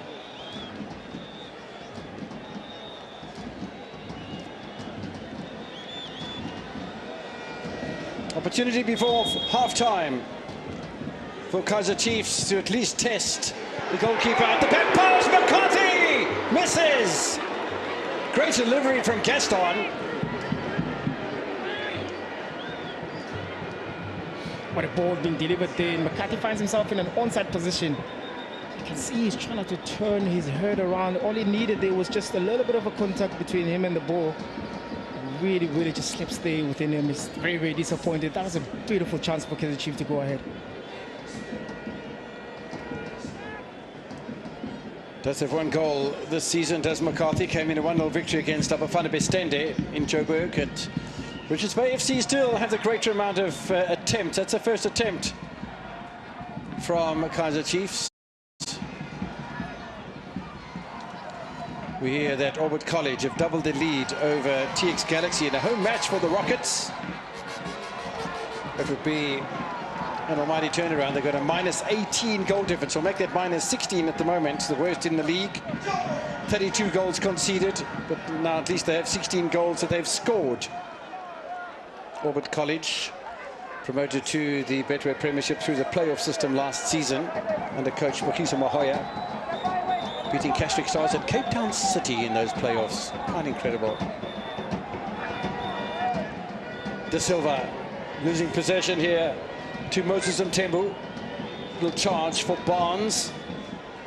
Opportunity before half-time for Kaizer Chiefs to at least test the goalkeeper at the back post. McCarthy misses. Great delivery from Gaston. What a ball being delivered there. McCarthy finds himself in an onside position. You can see he's trying to turn his head around. All he needed there was just a little bit of a contact between him and the ball. Really just slips there within him. He's very disappointed. That was a beautiful chance for Kaizer Chiefs to go ahead. Does have 1 goal this season, does McCarthy. Came in a 1-0 victory against Abafana Bestende in Joburg. At Richards Bay FC still have the greater amount of attempts. That's the first attempt from Kaizer Chiefs. We hear that Orbit College have doubled the lead over TX Galaxy in a home match for the Rockets. It would be an almighty turnaround. They've got a -18 goal difference. We'll make that -16 at the moment, the worst in the league. 32 goals conceded, but now at least they have 16 goals that they've scored. Orbit College promoted to the Betway Premiership through the playoff system last season under coach Mokiso Mahoya, beating Cashwick Stars at Cape Town City in those playoffs. Quite incredible. De Silva losing possession here to Moses Mtembu. Little charge for Barnes.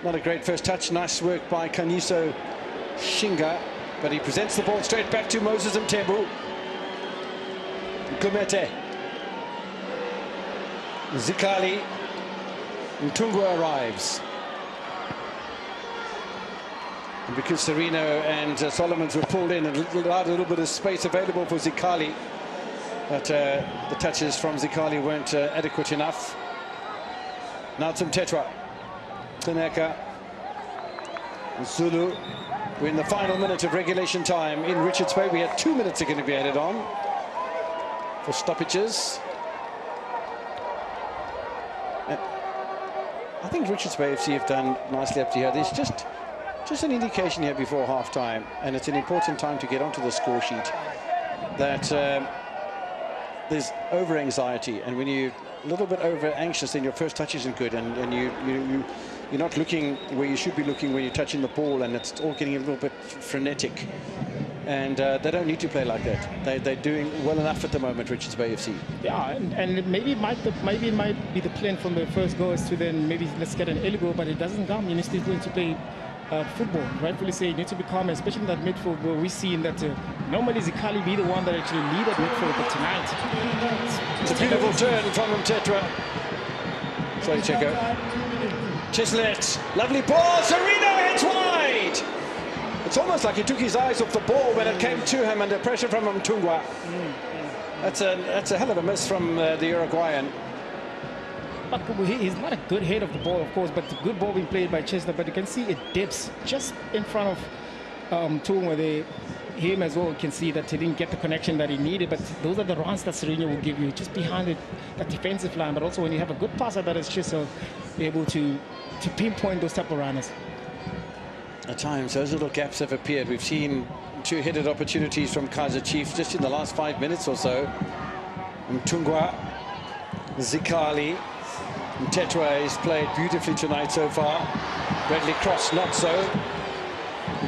Not a great first touch. Nice work by Kaniso Shinga, but he presents the ball straight back to Moses Mtembu. Kumete. Zikali. Mtungwa arrives. And because Sereno and Solomons were pulled in and allowed a little bit of space available for Zikali, but the touches from Zikali weren't adequate enough. Now it's Mtetwa. Taneka. Zulu. We're in the final minute of regulation time in Richards Bay. We had 2 minutes are going to be added on for stoppages. I think Richards Bay FC have done nicely up to here. There's just an indication here before half-time, and it's an important time to get onto the score sheet, that there's over-anxiety, and when you're a little bit over-anxious, then your first touch isn't good, and you're not looking where you should be looking when you're touching the ball, and it's all getting a little bit frenetic. And they don't need to play like that. They're doing well enough at the moment, Richards Bay FC. Yeah, and maybe it might be the plan from the first goal is to then maybe let's get an early goal, but it doesn't come. You still going to play football. Rightfully say you need to be calm, especially in that midfield where we've seen that normally Zikali be the one that actually lead at midfield, but tonight it's a beautiful turn from Mtetwa. Sorry, Checo. Chislett, lovely ball. Sereno hits wide. It's almost like he took his eyes off the ball when it came to him under pressure from Mtungwa. That's a hell of a miss from the Uruguayan. But he's not a good head of the ball, of course, but the good ball being played by Chester. But you can see it dips just in front of Mtungwa. Him as well can see that he didn't get the connection that he needed. But those are the runs that Sereno will give you, just behind that defensive line. But also when you have a good passer that is Chester able to pinpoint those type of runners. At times, those little gaps have appeared. We've seen two-headed opportunities from Kaizer Chiefs just in the last 5 minutes or so. Mtungwa, Zikali, Mtetwa has played beautifully tonight so far. Bradley Cross, not so.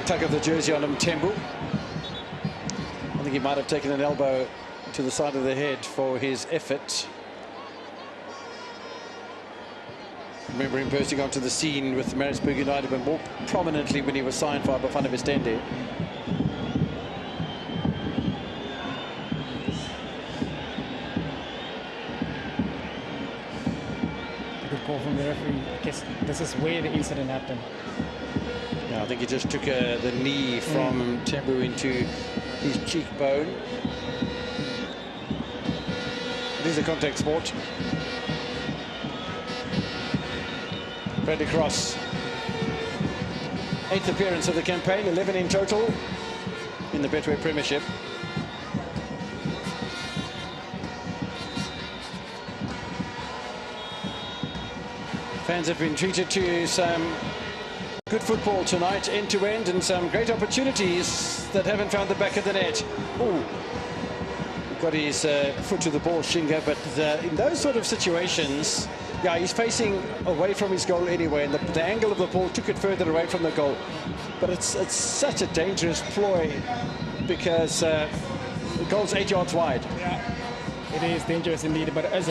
Tug of the jersey on Mtembu. I think he might have taken an elbow to the side of the head for his effort. Remember him bursting onto the scene with Maritzburg United, but more prominently when he was signed for Bafana Bastende. Good call from the referee. I guess this is where the incident happened. Yeah, I think he just took the knee from Mtembu into his cheekbone. It is a contact sport. Bradley Cross, 8th appearance of the campaign, 11 in total in the Betway Premiership. Fans have been treated to some good football tonight, end to end, and some great opportunities that haven't found the back of the net. Ooh. Got his foot to the ball, Shinga, but in those sort of situations, yeah, he's facing away from his goal anyway, and the angle of the ball took it further away from the goal. But it's such a dangerous ploy because the goal's 8 yards wide. Yeah, it is dangerous indeed. But as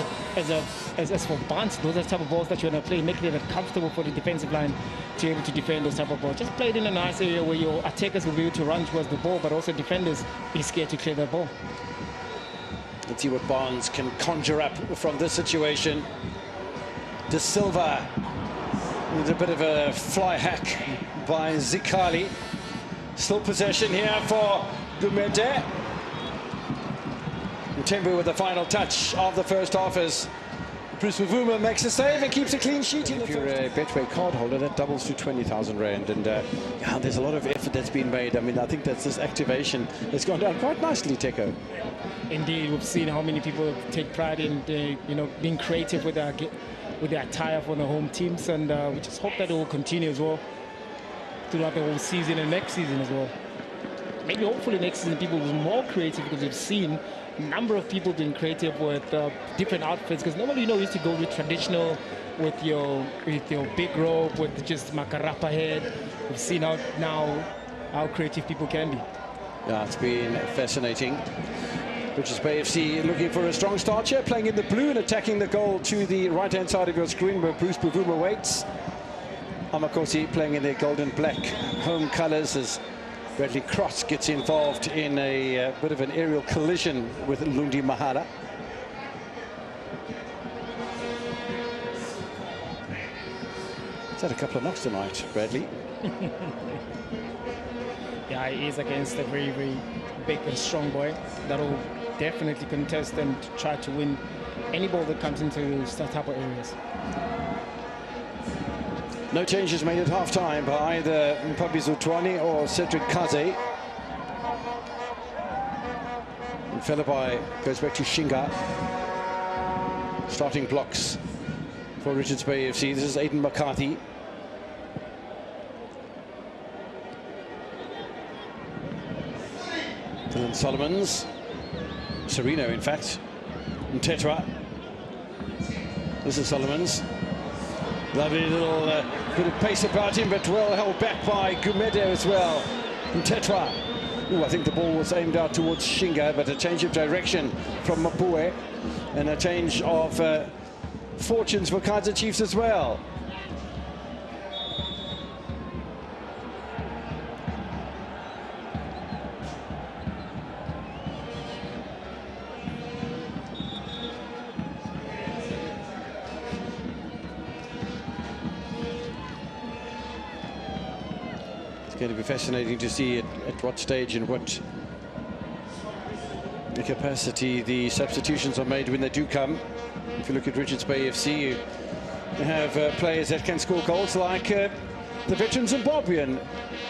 for bunts, those are the type of balls that you're going to play, making it comfortable for the defensive line to be able to defend those type of balls. Just play it in a nice area where your attackers will be able to run towards the ball, but also defenders be scared to clear the ball. Let's see what Barnes can conjure up from this situation. De Silva with a bit of a fly hack by Zikali. Still possession here for Gumede. Mtembu with the final touch of the first half as Bruce Mavuma makes a save and keeps a clean sheet. If you're a Betway card holder, that doubles to 20,000 Rand. And yeah, there's a lot of effort that's been made. I mean, I think that's this activation has gone down quite nicely, Teco. Indeed, we've seen how many people take pride in being creative with the attire for the home teams, and we just hope that it will continue as well throughout the whole season and next season as well. maybe hopefully next season people will be more creative, because we've seen a number of people being creative with different outfits. Because normally, you used to go with traditional, with your big robe, with just makarapa head. We've seen how creative people can be. Yeah, it's been fascinating. Richards Bay FC looking for a strong start here, playing in the blue and attacking the goal to the right-hand side of your screen where Bruce Bavuma waits. Amakosi playing in their golden-black home colours as Bradley Cross gets involved in a bit of an aerial collision with Lundi Mahala. He's had a couple of knocks tonight, Bradley. Yeah, he is against a very, very big and strong boy that'll definitely contest and try to win any ball that comes into such type of areas. No changes made at half-time by either Mpabi Zutwani or Cedric Kaizer. Philippi goes back to Shinga. Starting blocks for Richards Bay FC. This is Aidan McCarthy. Dylan Solomons. Sereno, in fact. And Tetra. This is Solomons. Lovely little bit of pace about him, but well held back by Gumede as well. And Tetra. Ooh, I think the ball was aimed out towards Shinga, but a change of direction from Mapue. And a change of fortunes for Kaizer Chiefs as well. It's going to be fascinating to see at what stage and what the capacity the substitutions are made when they do come. If you look at Richards Bay FC, you have players that can score goals like the veteran Zimbabwean,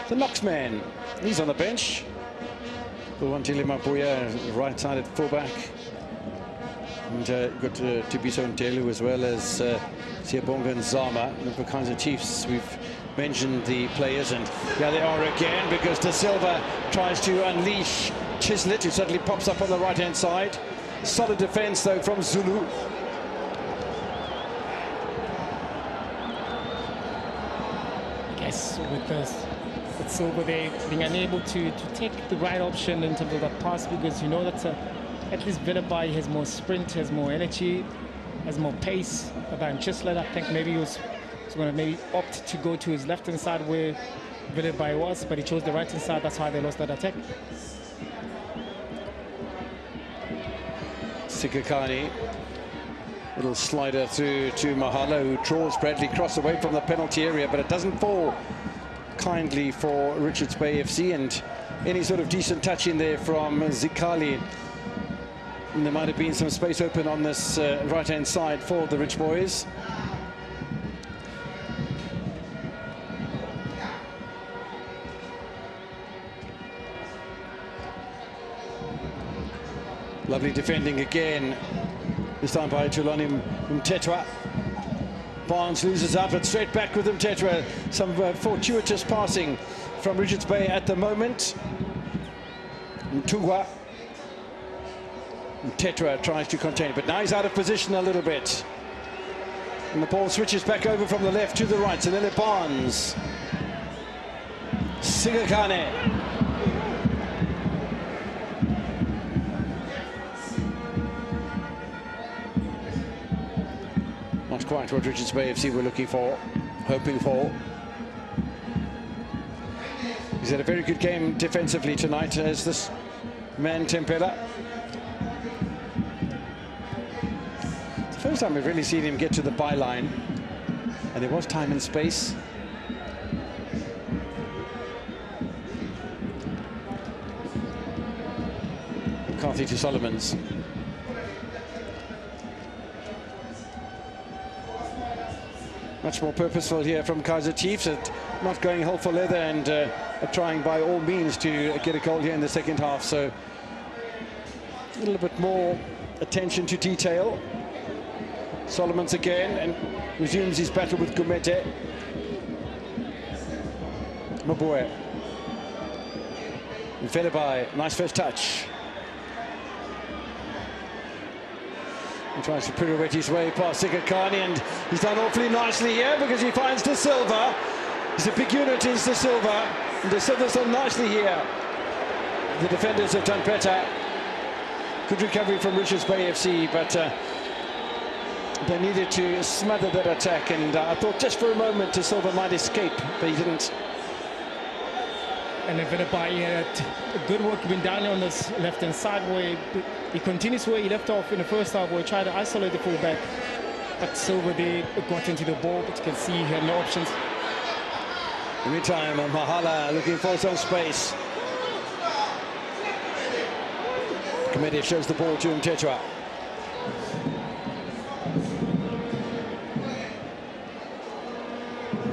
the Knoxman. He's on the bench. Luwantile Mapuya, right-sided fullback. And you've got Tibiso Ntelu as well as Siyabonga Nzama. And for Kaizer Chiefs, we've mentioned the players, and yeah, they are again, because Da Silva tries to unleash Chislett, who suddenly pops up on the right-hand side. Solid defence, though, from Zulu. Yes, with Silva there being unable to take the right option in terms of that pass, because you know that at least Villebai has more sprint, has more energy, has more pace than Chislett. I think maybe he was going to maybe opt to go to his left-hand side where Villebai was, but he chose the right-hand side. That's why they lost that attack. Sikakani, little slider through to Mahala, who draws Bradley Cross away from the penalty area, but it doesn't fall kindly for Richards Bay FC, and any sort of decent touch in there from Zikali. And there might have been some space open on this right-hand side for the Rich Boys. Lovely defending again, this time by Tulani Mtetwa. Barnes loses out, but straight back with Mtetwa. Some fortuitous passing from Richards Bay at the moment. Mtugwa. Mtetwa tries to contain, but now he's out of position a little bit. And the ball switches back over from the left to the right. So Lele Barnes. Sigakane. Not quite what Richards Bay FC were looking for, hoping for. He's had a very good game defensively tonight as this man Tempela. It's the first time we've really seen him get to the byline, and there was time and space. McCarthy to Solomons. Much more purposeful here from Kaizer Chiefs, at not going hell for leather, and trying by all means to get a goal here in the second half. So a little bit more attention to detail. Solomons again, and resumes his battle with Gumede. Velibai, nice first touch. He tries to pirouette his way past Sikakani, and he's done awfully nicely here because he finds De Silva. He's a big unit, is De Silva. And De Silva's done nicely here. The defenders have done better. Good recovery from Richards Bay FC, but they needed to smother that attack, and I thought just for a moment De Silva might escape, but he didn't. And Velibai, good work been done on this left-hand side where he continues where he left off in the first half, where he tried to isolate the fullback. But Silva, they got into the ball, but you can see he had no options. In the meantime, Mahala looking for some space. Committee shows the ball to Mtetwa.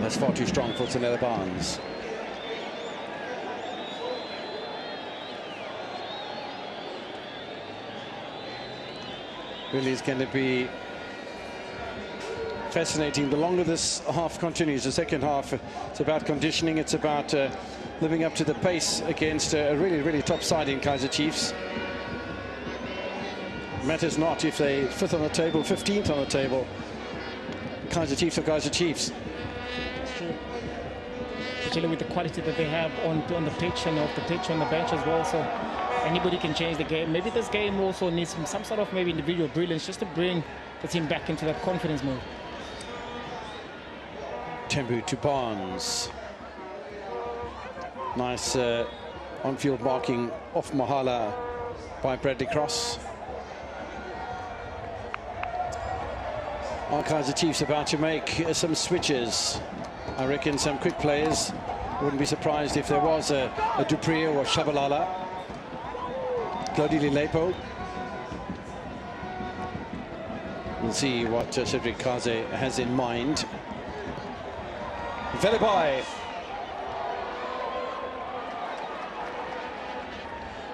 That's far too strong for Tsanela Barnes. Really is going to be fascinating. The longer this half continues, the second half, it's about conditioning. It's about living up to the pace against a really, really top side in Kaizer Chiefs. Matters not if they 5th on the table, 15th on the table. Kaizer Chiefs are Kaizer Chiefs. True. Especially with the quality that they have on the pitch and off the pitch, on the bench as well. So anybody can change the game. Maybe this game also needs some sort of maybe individual brilliance just to bring the team back into that confidence mode. Tembu to Barnes. Nice on-field marking off Mahala by Bradley Cross. Are Kaizer Chiefs about to make some switches? I reckon some quick players. Wouldn't be surprised if there was a Dupree or a Shabalala. Claudie Lepo. We'll see what Cedric Kaizer has in mind. Velibai.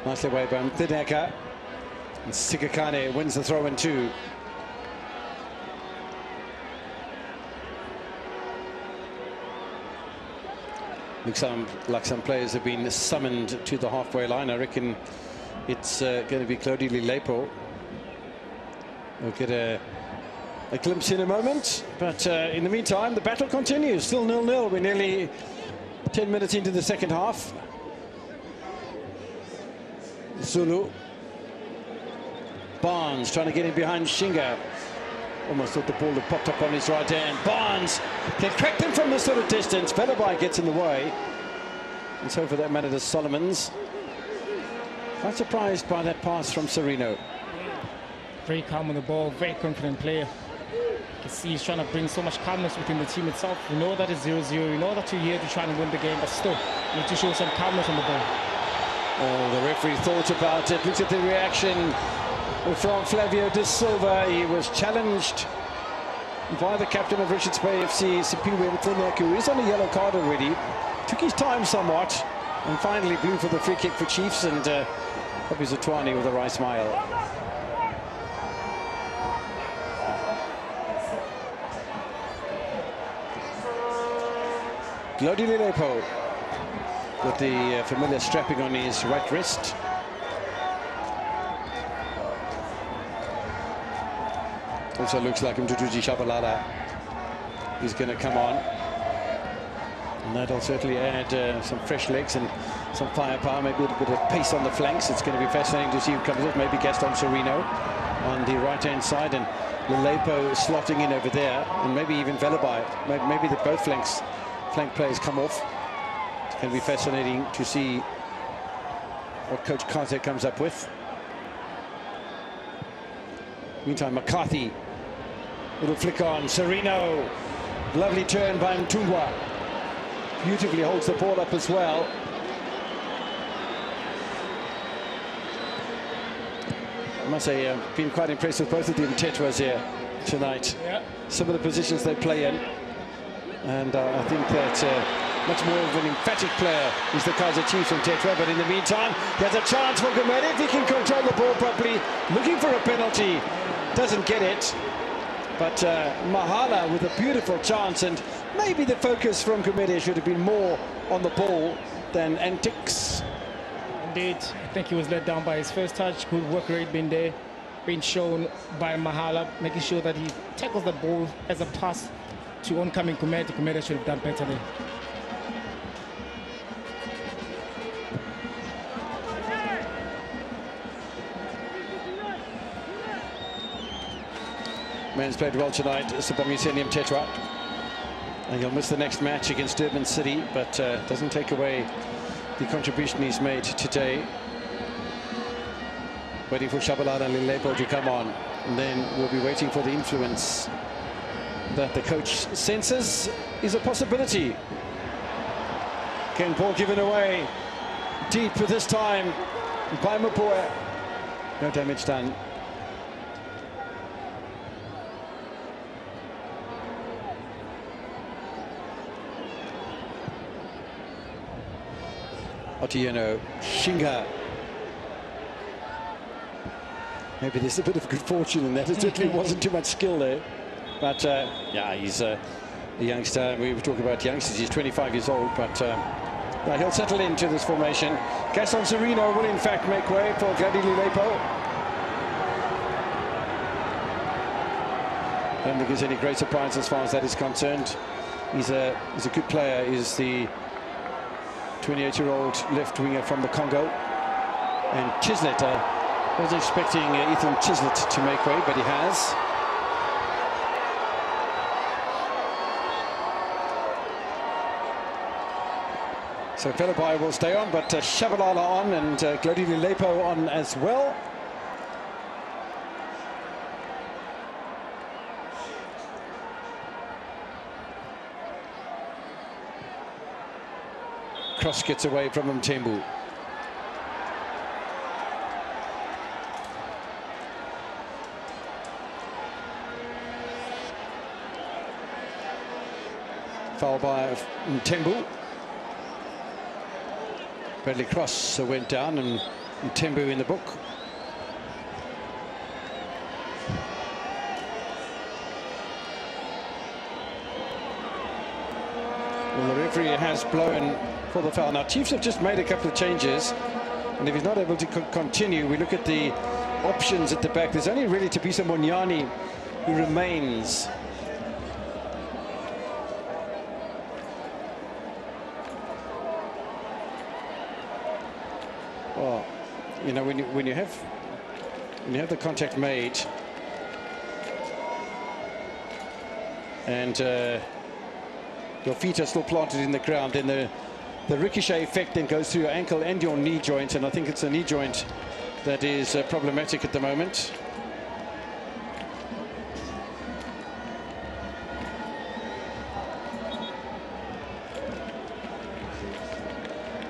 Nicely away by Mthineka. And Sikakane wins the throw in 2. Looks like some players have been summoned to the halfway line. I reckon it's going to be Claudie Lepo. We'll get a glimpse in a moment, but in the meantime the battle continues. Still 0-0. We're nearly 10 minutes into the second half. Zulu. Barnes trying to get in behind Shinga. Almost thought the ball had popped up on his right hand. Barnes can crack them from this sort of distance. Velibai gets in the way, and so for that matter does Solomons. Quite surprised by that pass from Serino. Very calm on the ball, very confident player. You can see he's trying to bring so much calmness within the team itself. We know that it's 0-0. We know that you're here to try and win the game, but still, you need to show some calmness on the ball. Oh, the referee thought about it. Looked at the reaction from Flavio De Silva. He was challenged by the captain of Richards Bay FC, Sipiwe Mthineka, who is on a yellow card already. Took his time somewhat and finally blew for the free kick for Chiefs, and probably Zutwani with a wry smile. Claudie Lepo with the familiar strapping on his right wrist. Also looks like Mduduzi Shabalala is going to come on. And that'll certainly add some fresh legs and some firepower, maybe a little bit of pace on the flanks. It's going to be fascinating to see who comes up. Maybe Gaston Serino on the right-hand side, and Lepo slotting in over there, and maybe even Velibai. Maybe the both flank players come off. It's going to be fascinating to see what Coach Kaizer comes up with. Meantime, McCarthy, little flick on, Serino, lovely turn by Mtungwa, beautifully holds the ball up as well. I must say, I've been quite impressed with both of the Mtetwas here tonight. Yeah. Some of the positions they play in, and I think that much more of an emphatic player is the Kaizer Chiefs Mtetwa, but in the meantime, there's a chance for Gumede if he can control the ball properly, looking for a penalty. Doesn't get it, but Mahala with a beautiful chance, and maybe the focus from Gumede should have been more on the ball than antics. Indeed, I think he was let down by his first touch. Good work rate being shown by Mahala, making sure that he tackles the ball as a pass to oncoming Kumeda. Kumeda should have done better there. Man's played well tonight, Sibongiseni Mtetwa. And he'll miss the next match against Durban City, but doesn't take away the contribution he's made today. Waiting for Shabalala Lepo to come on. And then we'll be waiting for the influence that the coach senses is a possibility. Ken Paul given away deep for this time by Mapua. No damage done. Otieno, Shinga. Maybe there's a bit of good fortune in that. It certainly wasn't too much skill there. But, yeah, he's a youngster. We were talking about youngsters. He's 25 years old, but yeah, he'll settle into this formation. Gaston Sereno will, in fact, make way for Gladili Lepo. I don't think there's any great surprise as far as that is concerned. He's a good player. He's the 28-year-old left winger from the Congo. And Chislett, I was expecting Ethan Chislett to make way, but he has. So Philippi will stay on, but Shabalala on and Gladili Lepo on as well. Cross gets away from Mthembu. Foul by Mthembu. Bradley Cross went down and Mthembu in the book. Well, the referee has blown for the foul. Now, Chiefs have just made a couple of changes, and if he's not able to continue, we look at the options at the back. There's only really Thabisa Monyani who remains. Well, you know, when you have the contact made, and your feet are still planted in the ground, then the ricochet effect then goes through your ankle and your knee joint, and I think it's a knee joint that is problematic at the moment.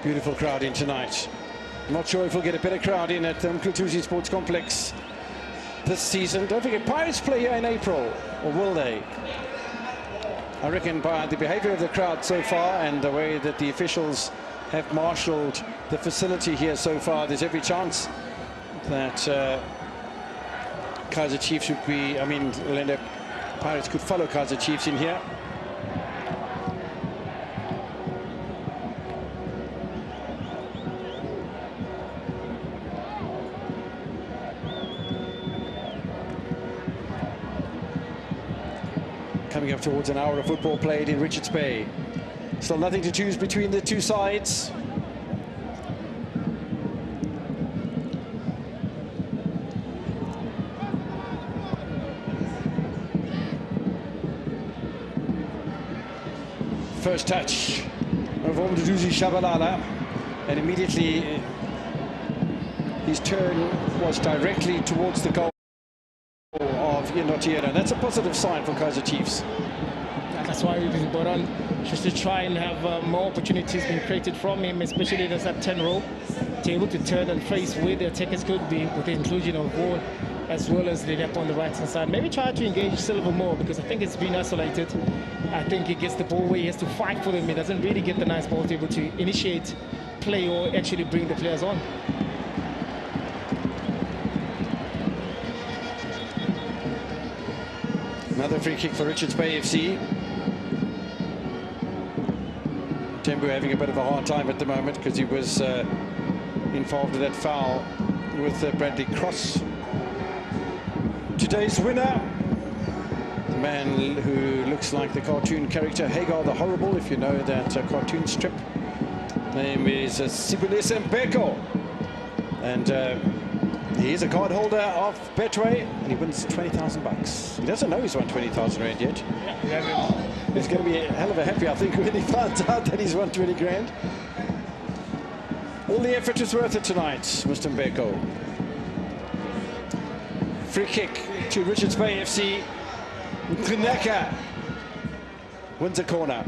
Beautiful crowd in tonight. Not sure if we'll get a better crowd in at Mklutuzi Sports Complex this season. Don't forget, Pirates play here in April, or will they? I reckon by the behavior of the crowd so far and the way that the officials have marshalled the facility here so far, there's every chance that Kaizer Chiefs would be, I mean, Orlando Pirates could follow Kaizer Chiefs in here. Coming up towards an hour of football played in Richards Bay. Still nothing to choose between the two sides. First touch of Omduduzi Shabalala, and immediately his turn was directly towards the goal of Otieno. That's a positive sign for Kaizer Chiefs. That's why we've been brought on, just to try and have more opportunities being created from him, especially in that 10 role, to able to turn and face where the attackers could be with the inclusion of Vaughan as well as Lidep on the right hand side. Maybe try to engage Silver more, because I think it's been isolated. I think he gets the ball where he has to fight for them. He doesn't really get the nice ball to be able to initiate play or actually bring the players on. Another free kick for Richards Bay FC. Mthembu having a bit of a hard time at the moment because he was involved in that foul with Bradley Cross. Today's winner, the man who looks like the cartoon character Hagar the Horrible, if you know that cartoon strip. Name is Sibulisa Mbeko, and he is a card holder of Betway, and he wins 20,000 bucks. He doesn't know he's won 20,000 rand yet. Yeah, he's going to be a hell of a happy, I think, when he finds out that he's won 20 grand. All the effort is worth it tonight, Mr. Mbeko. Free kick to Richards Bay FC. Knaka wins a corner.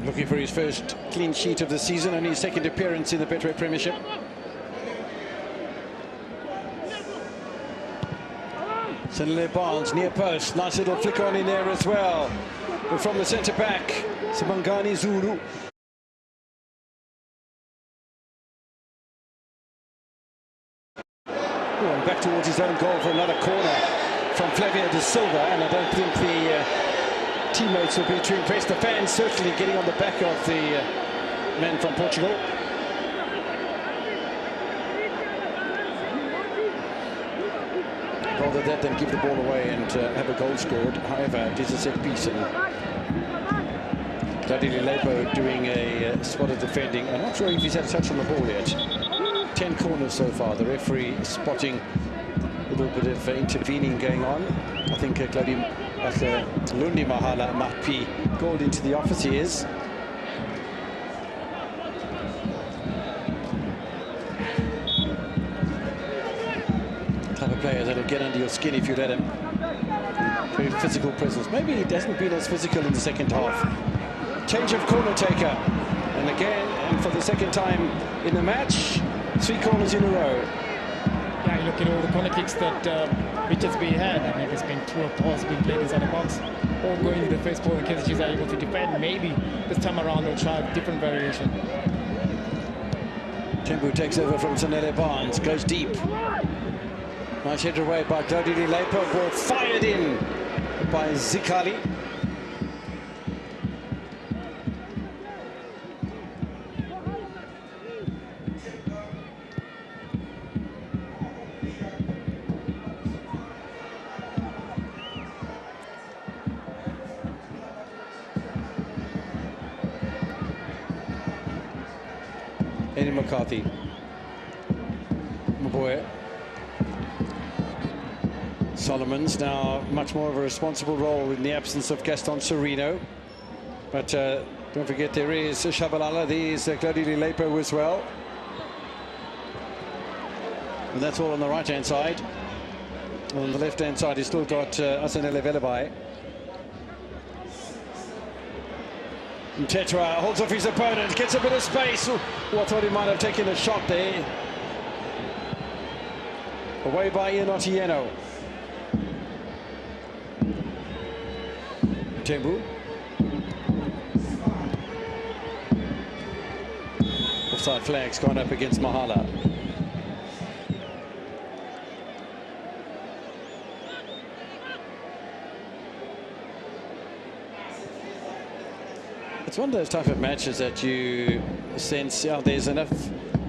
Looking for his first clean sheet of the season and his second appearance in the Betway Premiership. Senile Barnes, near post, nice little flick on in there as well. But from the centre back, Simangani Zulu. And back towards his own goal for another corner from Flavio de Silva, and I don't think the teammates will be too impressed. The fans certainly getting on the back of the man from Portugal. Rather that than give the ball away and have a goal scored. However, it is a set piece, and Dadili Lepo doing a spot of defending. I'm not sure if he's had a touch on the ball yet. 10 corners so far. The referee spotting a little bit of intervening going on. I think Lundi Mahala might be called into the office. He is. Type of player that'll get under your skin if you let him. Very physical presence. Maybe he hasn't been as physical in the second half. Change of corner taker. And again, and for the second time in the match, 3 corners in a row. Yeah, you look at all the corner kicks that Richards Bay had. I mean, there's been 2 of those being played inside the box, all going to the first ball in case she's able to defend. Maybe this time around they'll try a different variation. Tembu takes over from Senile Barnes, goes deep. Nice header away by Dadili Lepo, ball fired in by Zikali. Eddie McCarthy. Maboya. Solomon's now much more of a responsible role in the absence of Gaston Sereno. But don't forget there is Shabalala, there's Dadili Lepo as well. And that's all on the right-hand side. On the left-hand side, he's still got Asanele Velabai. Tetra holds off his opponent, gets a bit of space. I thought he might have taken a shot there. Away by Ian Otieno. Tembu. Offside flag's gone up against Mahala. It's one of those type of matches that you sense there's enough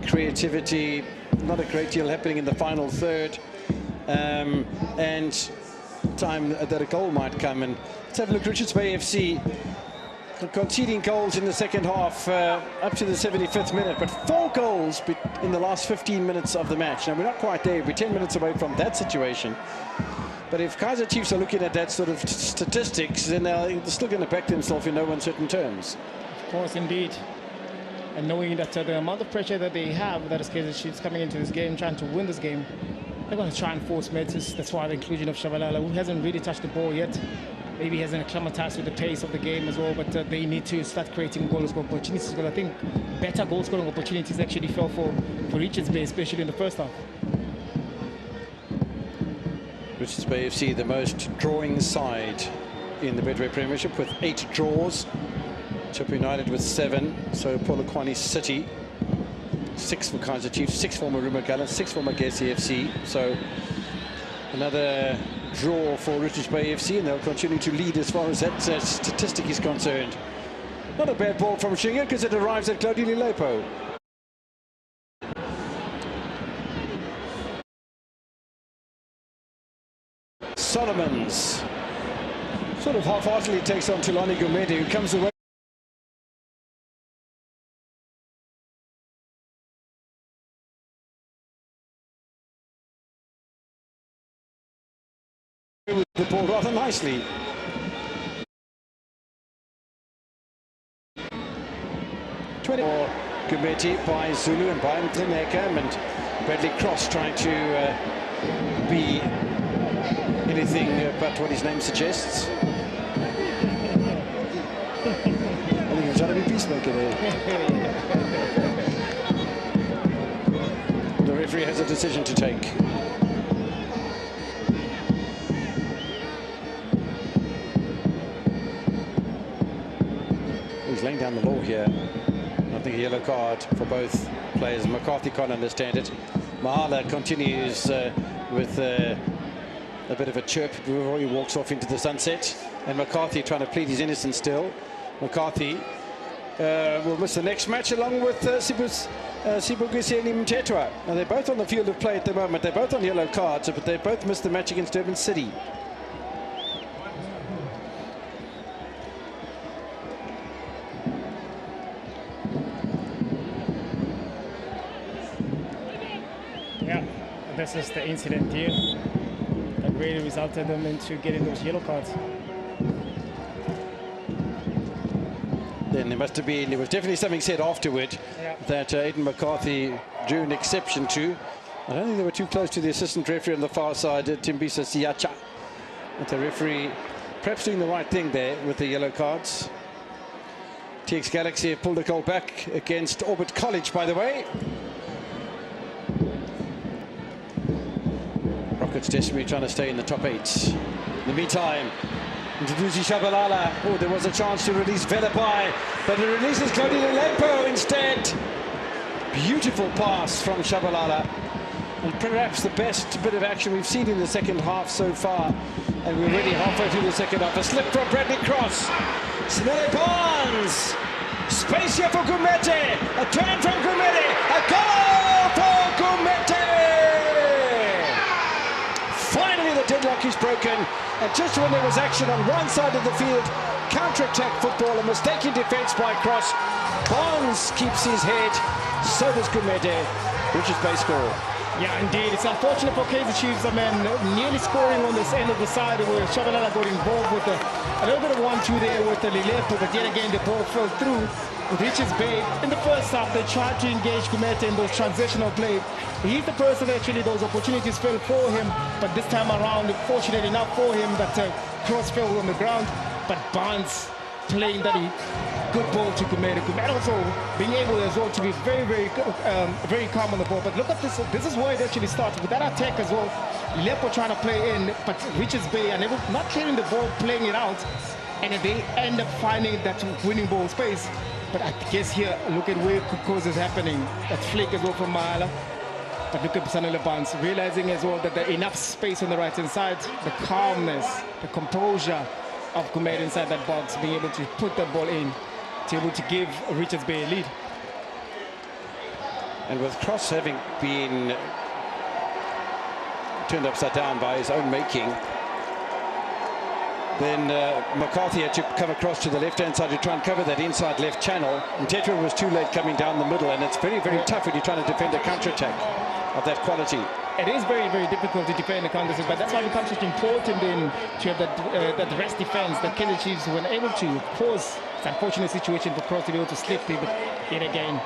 creativity, not a great deal happening in the final third, and time that a goal might come. And let's have a look. Richards Bay FC conceding goals in the second half up to the 75th minute, but 4 goals in the last 15 minutes of the match. Now, we're not quite there. We're 10 minutes away from that situation. But if Kaizer Chiefs are looking at that sort of statistics, then they're still going to back themselves in no uncertain terms. Of course, indeed. And knowing that the amount of pressure that they have, that is Kaizer Chiefs coming into this game, trying to win this game, they're going to try and force measures. That's why the inclusion of Shabalala, who hasn't really touched the ball yet, maybe hasn't acclimatized with the pace of the game as well, but they need to start creating goal-scoring opportunities. Because I think better goal-scoring opportunities actually fell for Richards Bay, especially in the first half. Richards Bay FC, the most drawing side in the Betway Premiership with 8 draws. Chippa United with 7. So Polokwane City, 6 for Kaizer Chiefs, 6 for Maruma Gallants, 6 for Magesi FC. So another draw for Richards Bay FC, and they'll continue to lead as far as that statistic is concerned. Not a bad ball from Shinga because it arrives at Claudio Lepo. Solomons sort of half-heartedly takes on Tulani Gumede, who comes away with the ball rather nicely. For Gumede by Zulu and by Mtlinekam, and Bradley Cross trying to be anything but what his name suggests. I think he's trying to be peacemaker there. The referee has a decision to take. He's laying down the law here. I think a yellow card for both players. McCarthy can't understand it. Mahala continues with a bit of a chirp before he walks off into the sunset. And McCarthy trying to plead his innocence still. McCarthy will miss the next match along with Sibugisi and Mtetwa. Now they're both on the field of play at the moment. They're both on yellow cards, but they both missed the match against Durban City. Yeah, this is the incident here that really resulted them into getting those yellow cards. Then there was definitely something said afterward that Aidan McCarthy drew an exception to. I don't think they were too close to the assistant referee on the far side, Timbisa Siacha. But the referee perhaps doing the right thing there with the yellow cards. TX Galaxy have pulled a goal back against Orbit College, by the way. Rockets desperately trying to stay in the top 8. In the meantime, Nduduzi Shabalala. Oh, there was a chance to release Velapai, but it releases Claudio Lepo instead. Beautiful pass from Shabalala, and perhaps the best bit of action we've seen in the second half so far. And we're already halfway through the second half. A slip from Bradley Cross. Smele Barnes. Space here for Gumede. A turn from Gumede. A goal for Gumede. Finally, the deadlock is broken. And just when there was action on one side of the field, counter-attack football, a mistaken defence by Cross. Barnes keeps his head. So does Gumede, which is base score. Yeah, indeed. It's unfortunate for Kaizer Chiefs. I mean, nearly scoring on this end of the side where Shabalala got involved with a little bit of 1-2 there with the Lilepo, but yet again the ball fell through with Richards Bay. In the first half, they tried to engage Gumede in those transitional plays. He's the person that actually those opportunities fell for him, but this time around, fortunate enough for him that Cross fell on the ground, but Barnes playing that good ball to Gumede. Gumede also being able as well to be very, very calm on the ball. But look at this. This is where it actually starts with that attack as well. Lepo trying to play in, but Richards Bay unable, not clearing the ball, playing it out, and they end up finding that winning ball space. But I guess here, look at where Kukos is happening. That flick as well from Mahala. But look at Sanele Barnes, realizing as well that there's enough space on the right-hand side, the calmness, the composure of Gumede inside that box, being able to put that ball in, to able to give Richards Bay a lead. And with Cross having been turned upside down by his own making, then McCarthy had to come across to the left-hand side to try and cover that inside left channel. And Tetra was too late coming down the middle, and it's very, very tough when you're trying to defend a counter-attack of that quality. It is very, very difficult to defend the counter-attack, but that's why it becomes such important in to have that rest defense that Kaizer Chiefs were able to cause. It's an unfortunate situation for Cross to be able to slip there, but yet again,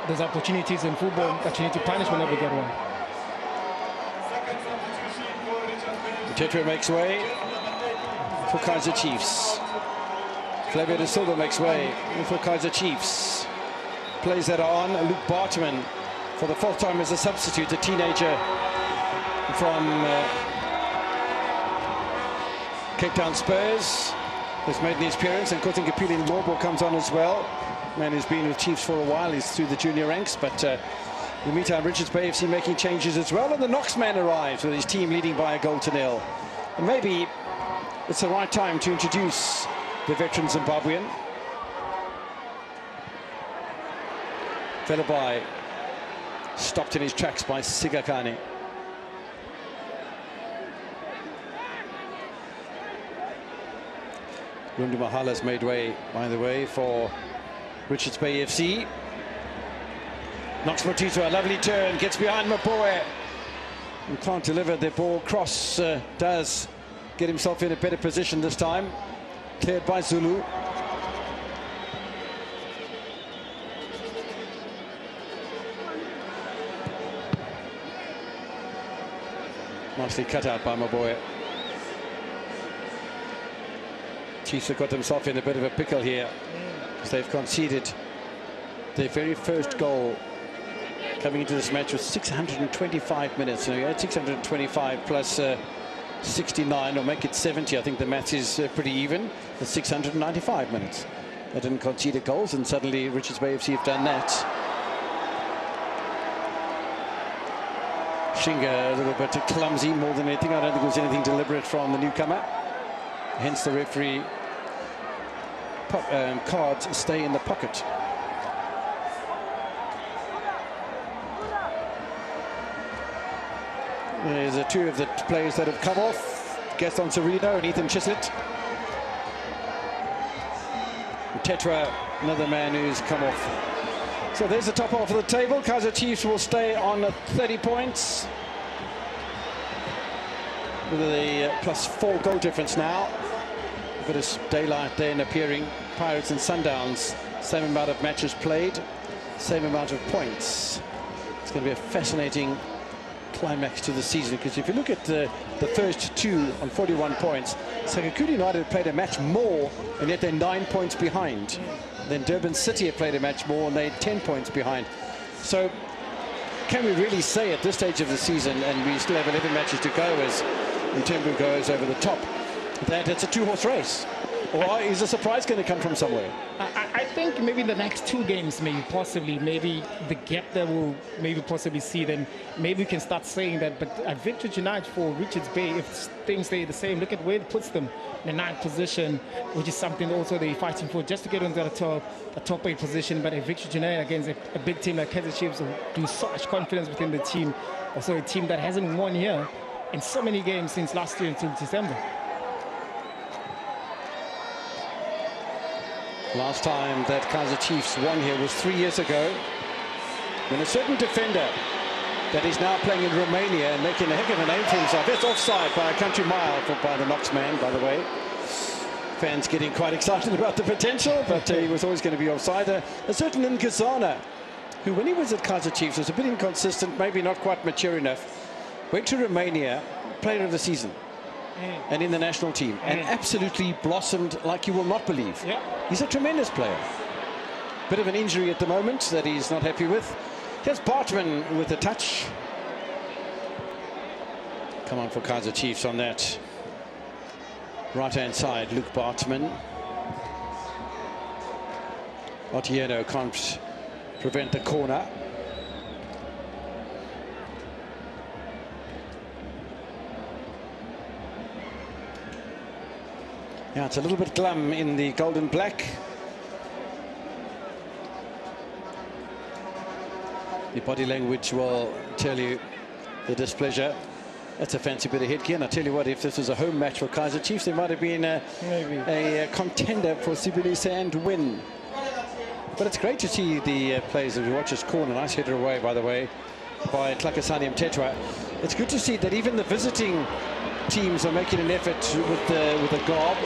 there's opportunities in football that you need to punish whenever you get one. Tetra makes way for Kaizer Chiefs. Flavio de Silva makes way for Kaizer Chiefs. Plays that on. Luke Bartman for the 4th time as a substitute, a teenager from Cape Town Spurs. has made an appearance, and Koteng Kapili Morbo comes on as well. Man who's been with Chiefs for a while, he's through the junior ranks, but in the meantime, Richards Bay FC making changes as well, and the Knox man arrives with his team leading by 1-0. And maybe it's the right time to introduce the veteran Zimbabwean. Velabai stopped in his tracks by Sigakane. Rundu Mahala's made way, by the way, for Richards Bay FC. Knocks Motito, a lovely turn, gets behind Mapoe. And can't deliver the ball. Cross does get himself in a better position this time. Cleared by Zulu. Nicely cut out by Maboya. Chiefs have got themselves in a bit of a pickle here, because they've conceded their very first goal coming into this match with 625 minutes. So you had 625 plus 69, or make it 70. I think the match is pretty even. At 695 minutes. They didn't concede a goals, and suddenly Richards Bay FC have done that. Shinga a little bit clumsy more than anything. I don't think it was anything deliberate from the newcomer. Hence the referee cards stay in the pocket. There's two of the players that have come off. Gaston Serino and Ethan Chislett. Tetra, another man who's come off. So there's the top half of the table. Kaizer Chiefs will stay on 30 points. With a +4 goal difference now. A bit of daylight then appearing. Pirates and Sundowns, same amount of matches played, same amount of points. It's going to be a fascinating climax to the season, because if you look at the first two on 41 points, Sakakudi United played a match more, and yet they're 9 points behind. Then Durban City have played a match more, and they're 10 points behind. So can we really say at this stage of the season, and we still have 11 matches to go as Ntembu goes over the top, that it's a two-horse race? Or is a surprise going to come from somewhere? I think maybe the next two games, maybe the gap that we'll maybe possibly see, then maybe we can start saying that. But a victory tonight for Richards Bay, if things stay the same, look at where it puts them in the 9th position, which is something also they're fighting for, just to get into the top 8 position. But a victory tonight against a big team like Kaizer Chiefs will do so much confidence within the team. Also a team that hasn't won here in so many games since last year until December. Last time that Kaizer Chiefs won here was 3 years ago, when a certain defender that is now playing in Romania and making a heck of a name for himself. It's offside by a country mile by the Knox man, by the way. Fans getting quite excited about the potential, but he was always going to be offside. A certain Nkazana, who when he was at Kaizer Chiefs was a bit inconsistent, maybe not quite mature enough, went to Romania, player of the season. And in the national team, and absolutely blossomed like you will not believe. Yeah. He's a tremendous player. Bit of an injury at the moment that he's not happy with. Here's Bartman with a touch. Come on for Kaizer Chiefs on that right-hand side, Luke Bartman. Otieno can't prevent the corner. Yeah, it's a little bit glum in the golden black. The body language will tell you the displeasure. That's a fancy bit of headgear. And I tell you what, if this was a home match for Kaizer Chiefs, there might have been a contender for Sibili Sand win. But it's great to see the players as we watch this corner. Nice header away, by the way, by Tlakasani Mtetwa. It's good to see that even the visiting teams are making an effort with the gob.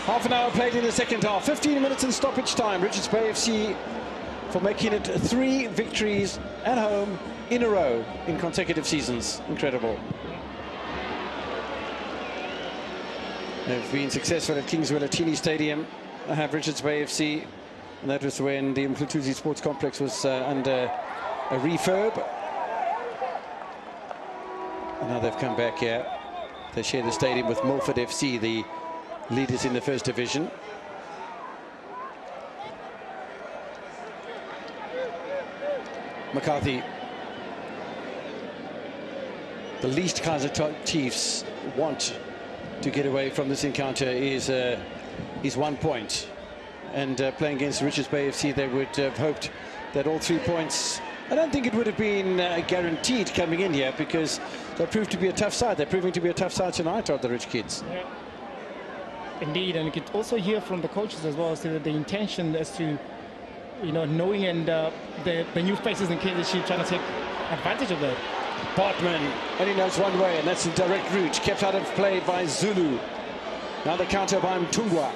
Half an hour played in the second half. 15 minutes in stoppage time. Richards Bay FC for making it 3 victories at home in a row in consecutive seasons. Incredible. They've been successful at Kingswell at Chini Stadium. I have Richards Bay FC, and that was when the Mhlutuzi Sports Complex was under a refurb. And now they've come back here. They share the stadium with Milford FC, the leaders in the first division. McCarthy. The least Kaizer Chiefs want to get away from this encounter is 1 point. And playing against Richards Bay FC, they would have hoped that all 3 points. I don't think it would have been guaranteed coming in here, because they proved to be a tough side. They're proving to be a tough side tonight, are the Rich Kids. Yeah. Indeed, and you could also hear from the coaches as well, so that the intention as to, you know, knowing and the new faces in Kaizer Chiefs trying to take advantage of that. Bartman only knows one way, and that's a direct route, kept out of play by Zulu. Now the counter by Mtungwa.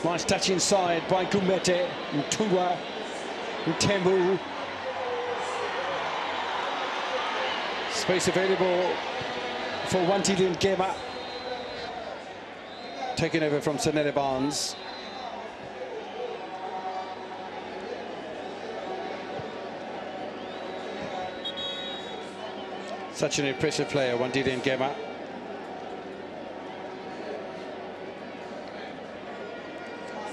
Nice touch inside by Gumete. Mtungwa, Mtembu. Space available for Wantili Ngema. Taken over from Senere Barnes. Such an impressive player, Wandile Ngema.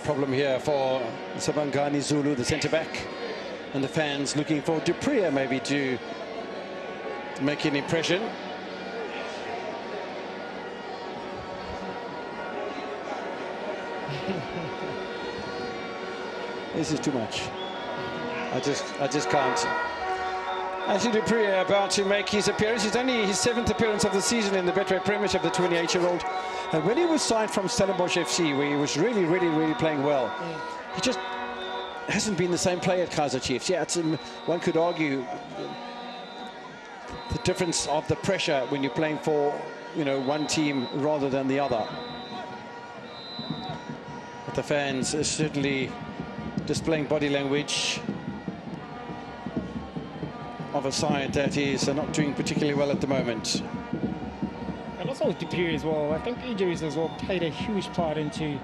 Problem here for Sabangani Zulu, the centre-back, and the fans looking for Dupree maybe to make an impression. This is too much. I just can't. Anthony Dupree about to make his appearance. It's only his 7th appearance of the season in the Betway Premiership, the 28-year-old. And when he was signed from Stellenbosch FC, where he was really playing well, he just hasn't been the same player at Kaizer Chiefs. Yeah, one could argue the difference of the pressure when you're playing for, you know, one team rather than the other. But the fans are certainly displaying body language of a side that is not doing particularly well at the moment. And also with Dupree as well, I think injuries as well played a huge part into,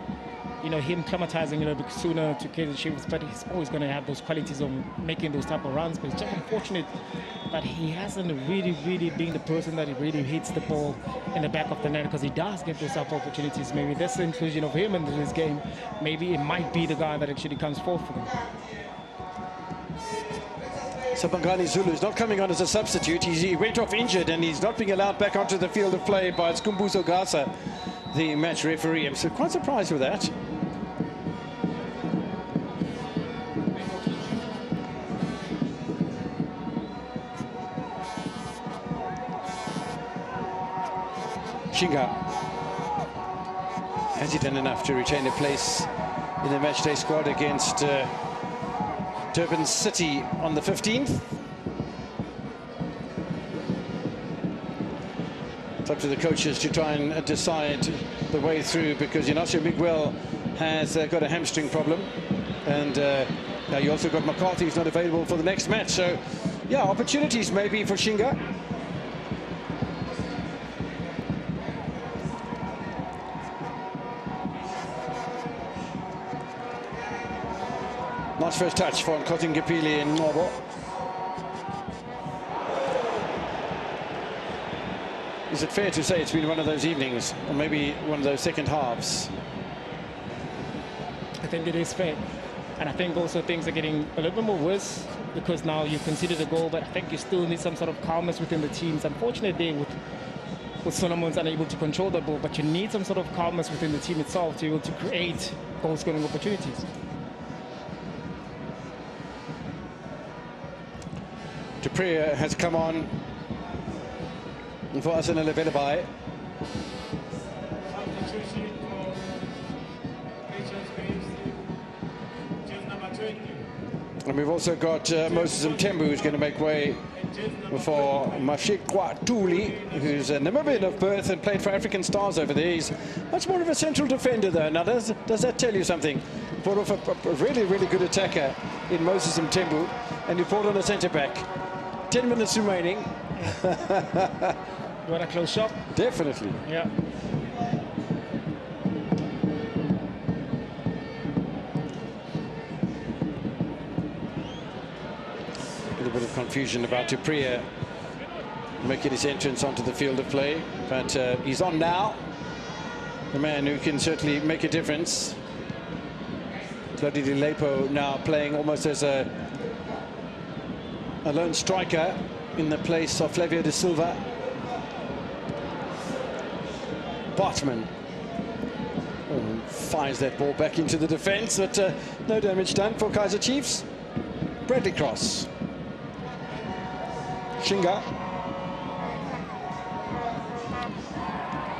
you know, him climatizing, you know, sooner to Kaizer Chiefs, but he's always going to have those qualities of making those type of runs. But it's just unfortunate that he hasn't really been the person that really hits the ball in the back of the net, because he does get those type of opportunities. Maybe this inclusion of him into this game, maybe it might be the guy that actually comes forth for them. Sabangani Zulu is not coming on as a substitute. He went off injured, and he's not being allowed back onto the field of play by Skumbuzo Gasa, the match referee. I'm quite surprised with that. Shinga. Has he done enough to retain a place in the matchday squad against Durban City on the 15th? It's up to the coaches to try and decide the way through, because Inacio Miguel has got a hamstring problem, and now you also got McCarthy, who's not available for the next match. So, yeah, opportunities maybe for Shinga. Nice first touch for Nkosingapili and Ngobo. Is it fair to say it's been one of those evenings, or maybe one of those second halves? I think it is fair. And I think also things are getting a little bit more worse, because now you consider the goal, but I think you still need some sort of calmness within the teams. Unfortunately, with Solomon's unable to control the ball, but you need some sort of calmness within the team itself to be able to create goal-scoring opportunities. Dupree has come on for Arsenal Levelabai. And we've also got Moses Mtembu, who's going to make way for Mashikwa Tuli, who's a Namibian of birth and played for African Stars over there. He's much more of a central defender, though. Now, does that tell you something? Brought off a really good attacker in Moses Mtembu, and he brought on a centre-back. 10 minutes remaining. You want a close shot? Definitely. Yeah. A little bit of confusion about Dupree making his entrance onto the field of play, but he's on now. the man who can certainly make a difference. Claudio Di Lepo now playing almost as a lone striker in the place of Flavio de Silva. Bartman fires that ball back into the defence, but no damage done for Kaizer Chiefs. Bradley Cross. Shinga.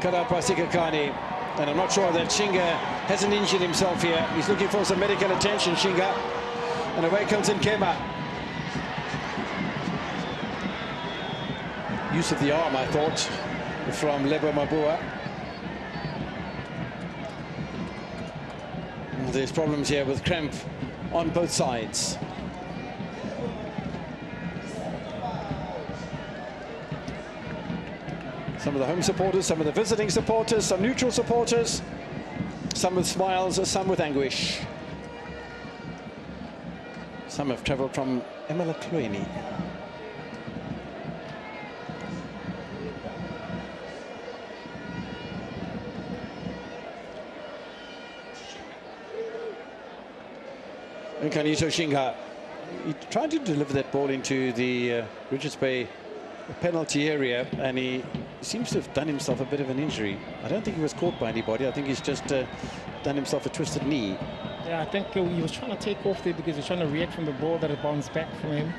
Cut out by Sikakani. And I'm not sure that Shinga hasn't injured himself here. He's looking for some medical attention, Shinga. And away comes Nkema. Use of the arm, I thought, from Lebo Mabua. There's problems here with cramp on both sides. Some of the home supporters, some of the visiting supporters, some neutral supporters, some with smiles, some with anguish. Some have travelled from Emalaklueni. Nkanito Shinga, he tried to deliver that ball into the Richards Bay penalty area, and he seems to have done himself a bit of an injury. I don't think he was caught by anybody. I think he's just done himself a twisted knee. Yeah, I think he was trying to take off there because he was trying to react from the ball that had bounced back from him,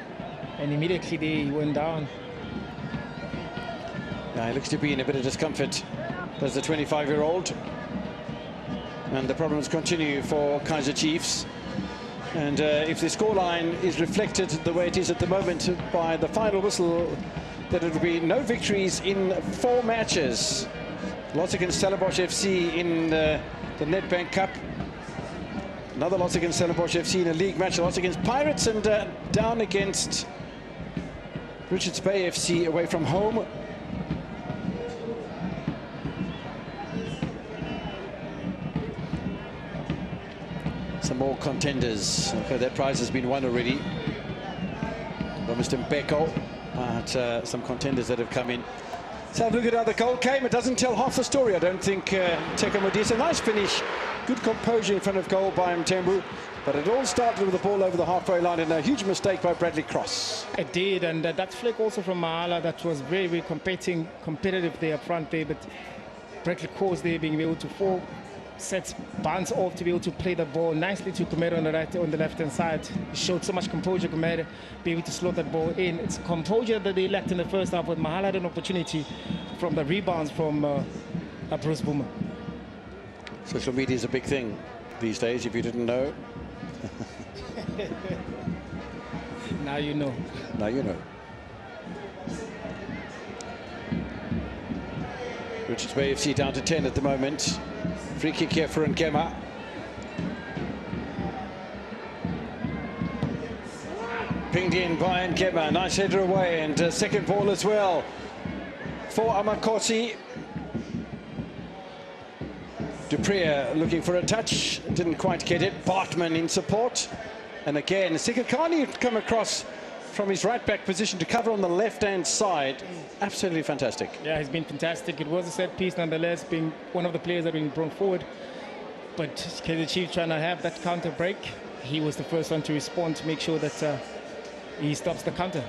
and immediately there he went down. Yeah, he looks to be in a bit of discomfort. There's the 25-year-old, and the problems continue for Kaizer Chiefs. And if the scoreline is reflected the way it is at the moment by the final whistle, that it will be no victories in 4 matches. Loss against Stellenbosch FC in the Nedbank Cup. Another loss against Stellenbosch FC in a league match. A loss against Pirates, and down against Richards Bay FC away from home. Some more contenders. Okay, that prize has been won already by Mr. Mbeko, but some contenders that have come in. Let's have a look at how the goal came. It doesn't tell half the story, I don't think. Teko Modise, nice finish, good composure in front of goal by Mtembu, but it all started with the ball over the halfway line and a huge mistake by Bradley Cross. It did, and that flick also from Mahala, that was very, very competitive there up front there, but Bradley Cross there being able to fall sets bounce off to be able to play the ball nicely to Kumere on the left hand side. He showed so much composure, Kumere, be able to slot that ball in. It's composure that they lacked in the first half, but Mahala had an opportunity from the rebounds from Bruce Boomer. Social media is a big thing these days, if you didn't know. Now you know. Now you know. Richards Bay FC down to 10 at the moment. Free kick here for Nkema. Pinged in by Nkema. Nice header away, and second ball as well for Amakosi. Dupree looking for a touch. Didn't quite get it. Bartman in support. And again, Sikakani had come across from his right-back position to cover on the left-hand side. Absolutely fantastic. Yeah, he's been fantastic. It was a set piece nonetheless, being one of the players that have been brought forward. But Kaizer Chiefs trying to have that counter break. He was the first one to respond to make sure that he stops the counter.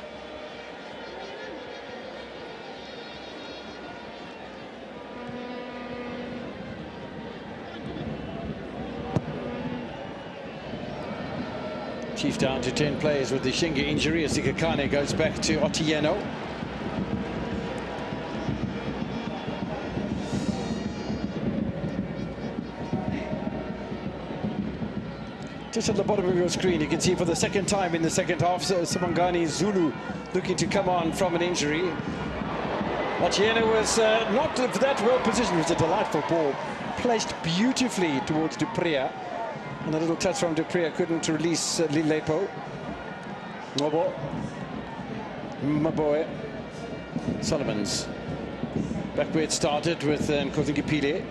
Chiefs down to 10 players with the Shinga injury as Sikakane goes back to Otieno. Just at the bottom of your screen, you can see for the second time in the second half, Samangani Zulu looking to come on from an injury. Otieno was not that well positioned. It was a delightful ball, placed beautifully towards Dupree. And a little touch from Dupree couldn't release Lilepo. Ngobo. Maboe. Solomons. Back where it started with Nkozingipile.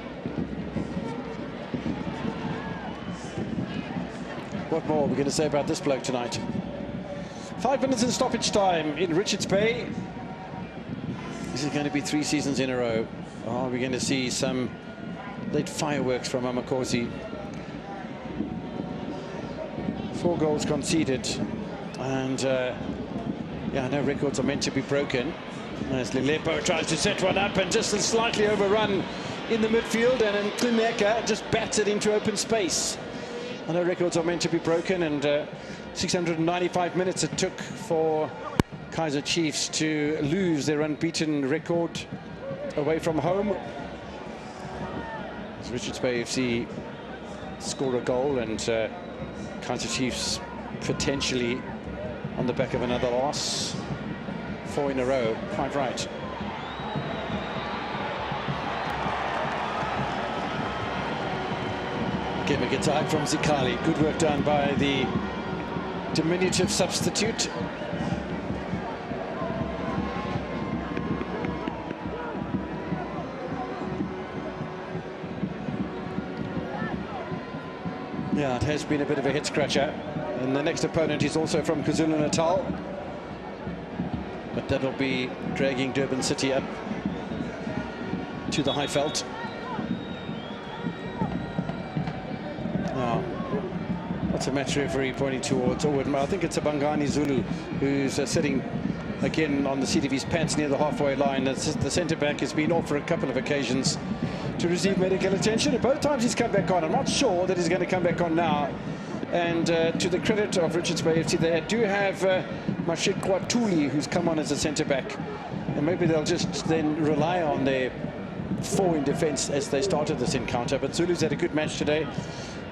What more are we going to say about this bloke tonight? 5 minutes in stoppage time in Richards Bay. This is going to be 3 seasons in a row. Are we going to see some late fireworks from Amakosi. 4 goals conceded, and yeah, no records are meant to be broken. As Lilepo tries to set one up and just slightly overrun in the midfield, and Klineka just bats it into open space. I know records are meant to be broken, and 695 minutes it took for Kaizer Chiefs to lose their unbeaten record away from home. As Richards Bay FC score a goal, and Kaizer Chiefs potentially on the back of another loss. 4 in a row, quite right. Game gets out from Zikali. Good work done by the diminutive substitute. Yeah, it has been a bit of a head scratcher. And the next opponent is also from KwaZulu-Natal. But that'll be dragging Durban City up to the Highveld. Now, what's a match referee pointing towards? I think it's a Bangani Zulu who's sitting again on the seat of his pants near the halfway line. The centre-back has been off for a couple of occasions to receive medical attention. Both times he's come back on. I'm not sure that he's going to come back on now. And to the credit of Richards Bay FC, they do have Mashikwa Tuli, who's come on as a centre-back. And maybe they'll just then rely on their 4 in defence as they started this encounter. But Zulu's had a good match today.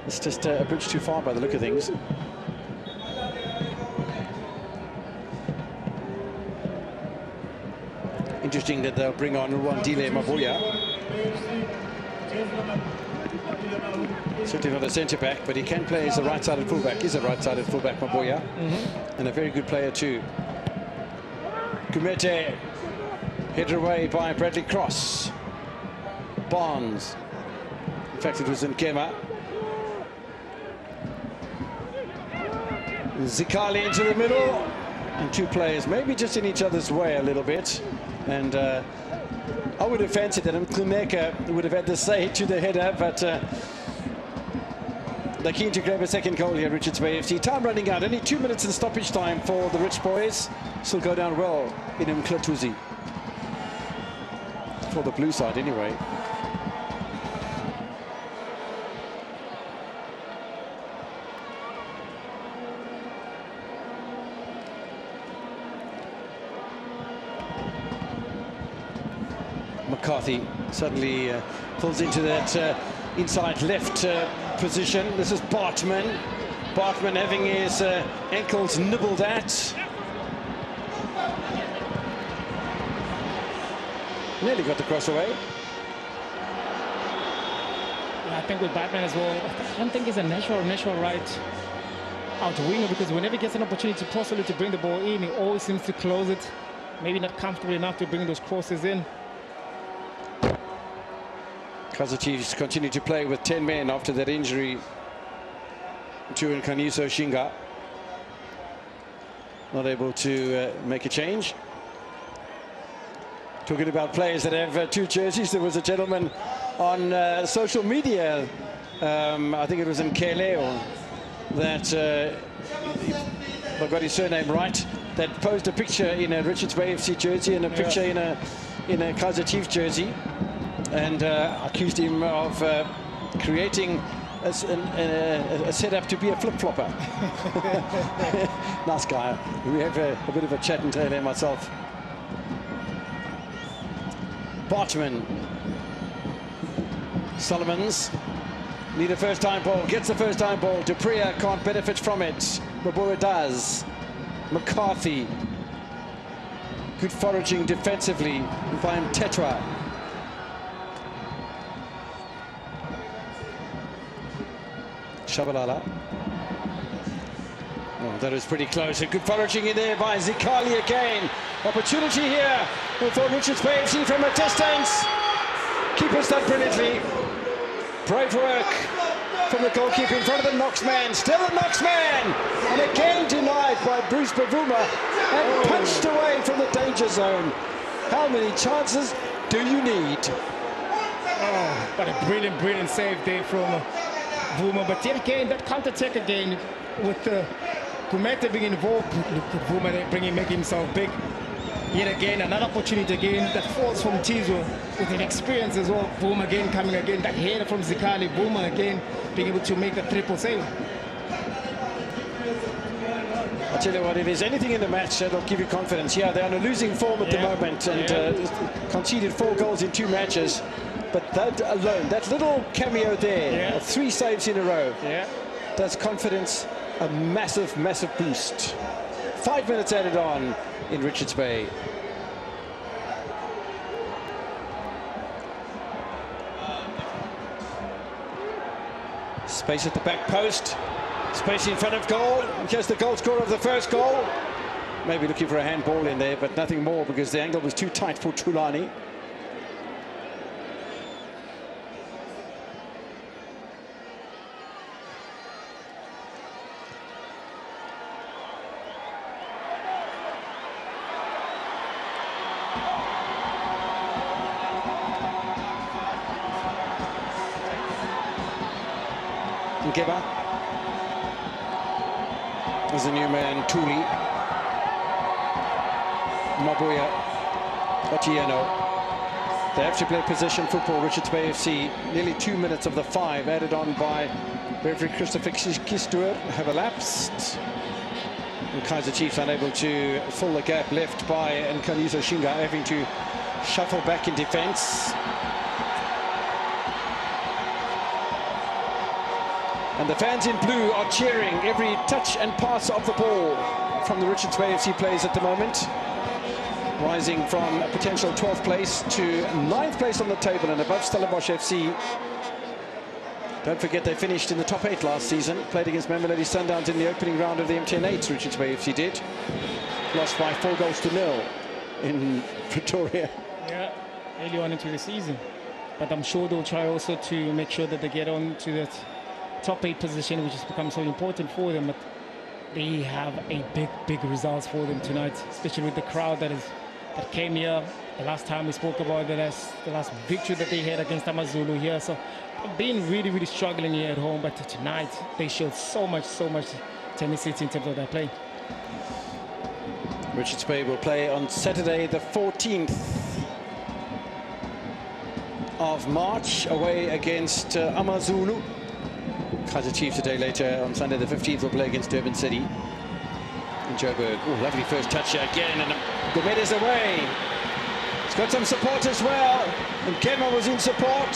It's just a bridge too far by the look of things. Interesting that they'll bring on Rwandile Mabuya. Certainly not a centre-back, but he can play as a right-sided fullback. He's a right-sided fullback, Mabuya. And a very good player too. Kumete headed away by Bradley Cross. Barnes. In fact, it was Nkema. Zikali into the middle. And 2 players maybe just in each other's way a little bit. And I would have fancied that Klineka would have had the say to the header, but they're keen to grab a second goal here, Richards Bay FC. Time running out, only 2 minutes in stoppage time for the Rich Boys. Still go down well in Mklatuzi. For the blue side anyway. McCarthy suddenly pulls into that inside left position. This is Bartman. Bartman having his ankles nibbled at. Nearly got the cross away. I think with Bartman as well, I don't think he's a natural right out winger, because whenever he gets an opportunity possibly to bring the ball in, he always seems to close it. Maybe not comfortable enough to bring those crosses in. Kaizer Chiefs continue to play with 10 men after that injury to Nkaniso Shinga. Not able to make a change. Talking about players that have 2 jerseys, there was a gentleman on social media, I think it was in Keleo, that, if I got his surname right, that posed a picture in a Richards Bay FC jersey and a picture in a Kaizer Chiefs jersey, and accused him of creating a setup to be a flip-flopper. Nice guy. We have a bit of a chat and tell him myself. Bartman. Solomons need a first-time ball. Gets the first-time ball. Dupria can't benefit from it. Mabura does. McCarthy. Good foraging defensively by Mtetwa. Shabalala. Oh, that is pretty close. A good foraging in there by Zikali again. Opportunity here for Richards Bay FC from a distance. Keeper's done brilliantly. Brave work from the goalkeeper in front of the Knox man. Still the Knox man. And again denied by Bruce Bavuma and punched away from the danger zone. How many chances do you need? Oh, but a brilliant save there from Vuma. But yet again, that counter-attack again with Kumete being involved. Look at Vuma there, making himself big. Yet again, another opportunity again that falls from Tizo with an experience as well. Vuma again coming again. That header from Zikali. Vuma again being able to make the triple save. I'll tell you what, if there's anything in the match that'll give you confidence, yeah, they're on a losing form at the moment and conceded 4 goals in 2 matches. But that alone, that little cameo there, of 3 saves in a row, does confidence a massive boost. 5 minutes added on in Richards Bay. Space at the back post. Space in front of goal. Just the goal scorer of the first goal. Maybe looking for a handball in there, but nothing more because the angle was too tight for Tulani. Ngeba. There's a new man, Tuli. Mabuya. Otieno. They have to play possession football, Richards Bay FC. Nearly 2 minutes of the 5 added on by Referee Christopher Kistur have elapsed. And Kaizer Chiefs unable to fill the gap left by Nkanizo Shinga, having to shuffle back in defence. And the fans in blue are cheering every touch and pass of the ball from the Richards Bay FC players at the moment. Rising from a potential 12th place to 9th place on the table and above Stellenbosch FC. Don't forget they finished in the top 8 last season. Played against Mamelodi Sundowns in the opening round of the MTN 8, Richards Bay FC did. Lost by 4-0 in Pretoria. Yeah, early on into the season. But I'm sure they'll try also to make sure that they get on to that top 8 position, which has become so important for them. But they have a big results for them tonight, especially with the crowd that came here. The last time we spoke about the last victory that they had against Amazulu here. So been really struggling here at home, but tonight they showed so much tenacity in terms of their play. Richards Bay will play on Saturday the 14th of March away against Amazulu. Kaizer Chiefs a day later on Sunday the 15th will play against Durban City in Joburg. Oh, lovely first touch here again, and Gomet is away. It's got some support as well, and Kema was in support.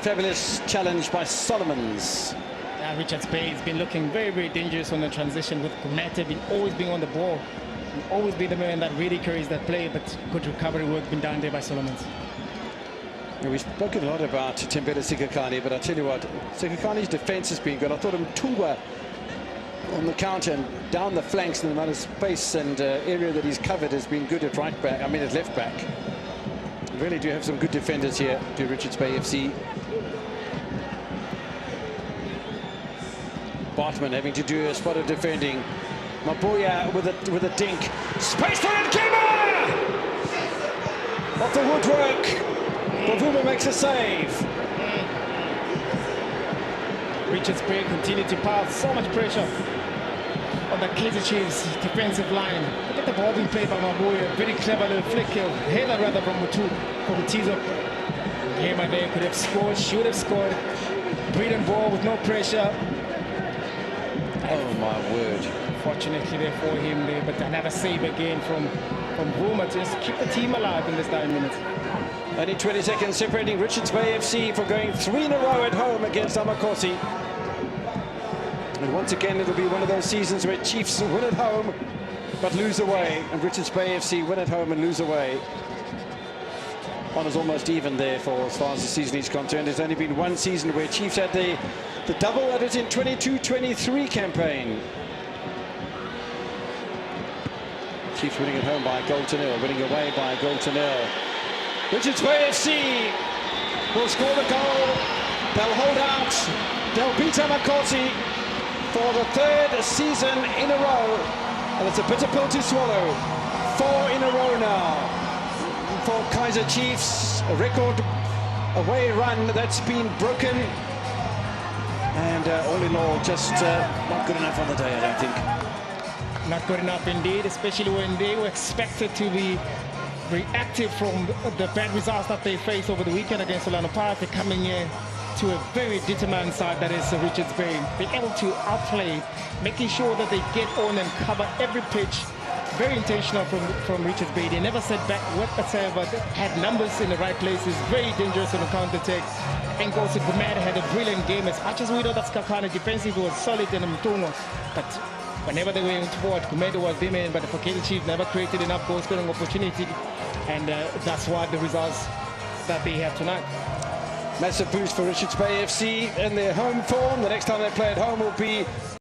Fabulous challenge by Solomons. Richards Bay has been looking very dangerous on the transition, with Gomet always being on the ball, and always be the man that really carries that play, but good recovery work been done there by Solomons. We've spoken a lot about Tembele Sikakani, but I tell you what, Sikakani's defence has been good. I thought Mtungwa on the counter and down the flanks and the amount of space and area that he's covered has been good at right back. I mean at left back. We really do have some good defenders here to Richards Bay FC. Bartman having to do a spot of defending. Mabuya with a dink. Space for Nkema! Off the woodwork. Bavuma makes a save. Richards Bay continued to pile so much pressure on the Kaizer Chiefs defensive line. Look at the ball being played by Mabuya. Very clever little flick, header rather from Tizo. Nkema there could have scored, should have scored. Brilliant ball with no pressure. Oh my word. Fortunately there for him there, but another save again from Buma to just keep the team alive in this 9 minutes. Only 20 seconds separating Richards Bay FC from going 3 in a row at home against Amakosi. And once again, it'll be one of those seasons where Chiefs win at home but lose away, and Richards Bay FC win at home and lose away. One is almost even there for as far as the season is concerned. There's only been one season where Chiefs had the double that is in 22-23 campaign. Chiefs winning at home by a 1-0, winning away by a 1-0. Richards Bay FC will score the goal. They'll hold out. They'll beat Amakosi for the 3rd season in a row. And it's a bitter pill to swallow. 4 in a row now. for Kaizer Chiefs. A record away run that's been broken. And all in all, just not good enough on the day, I don't think. Not good enough indeed, especially when they were expected to be reactive from the bad results that they faced over the weekend against Orlando Pirates. They're coming in to a very determined side that is Richards Bay. Being able to outplay, making sure that they get on and cover every pitch. Very intentional from Richards Bay. They never set back whatsoever, had numbers in the right places, very dangerous on the counter-attack. And also Gumad had a brilliant game. As much as we know that Skakana defensively was solid in Mtongo, but whenever they went forward, Gumad was the man, but the Kaizer Chiefs never created enough goal-scoring opportunity, and that's why the results that they have tonight. Massive boost for Richards Bay FC in their home form. The next time they play at home will be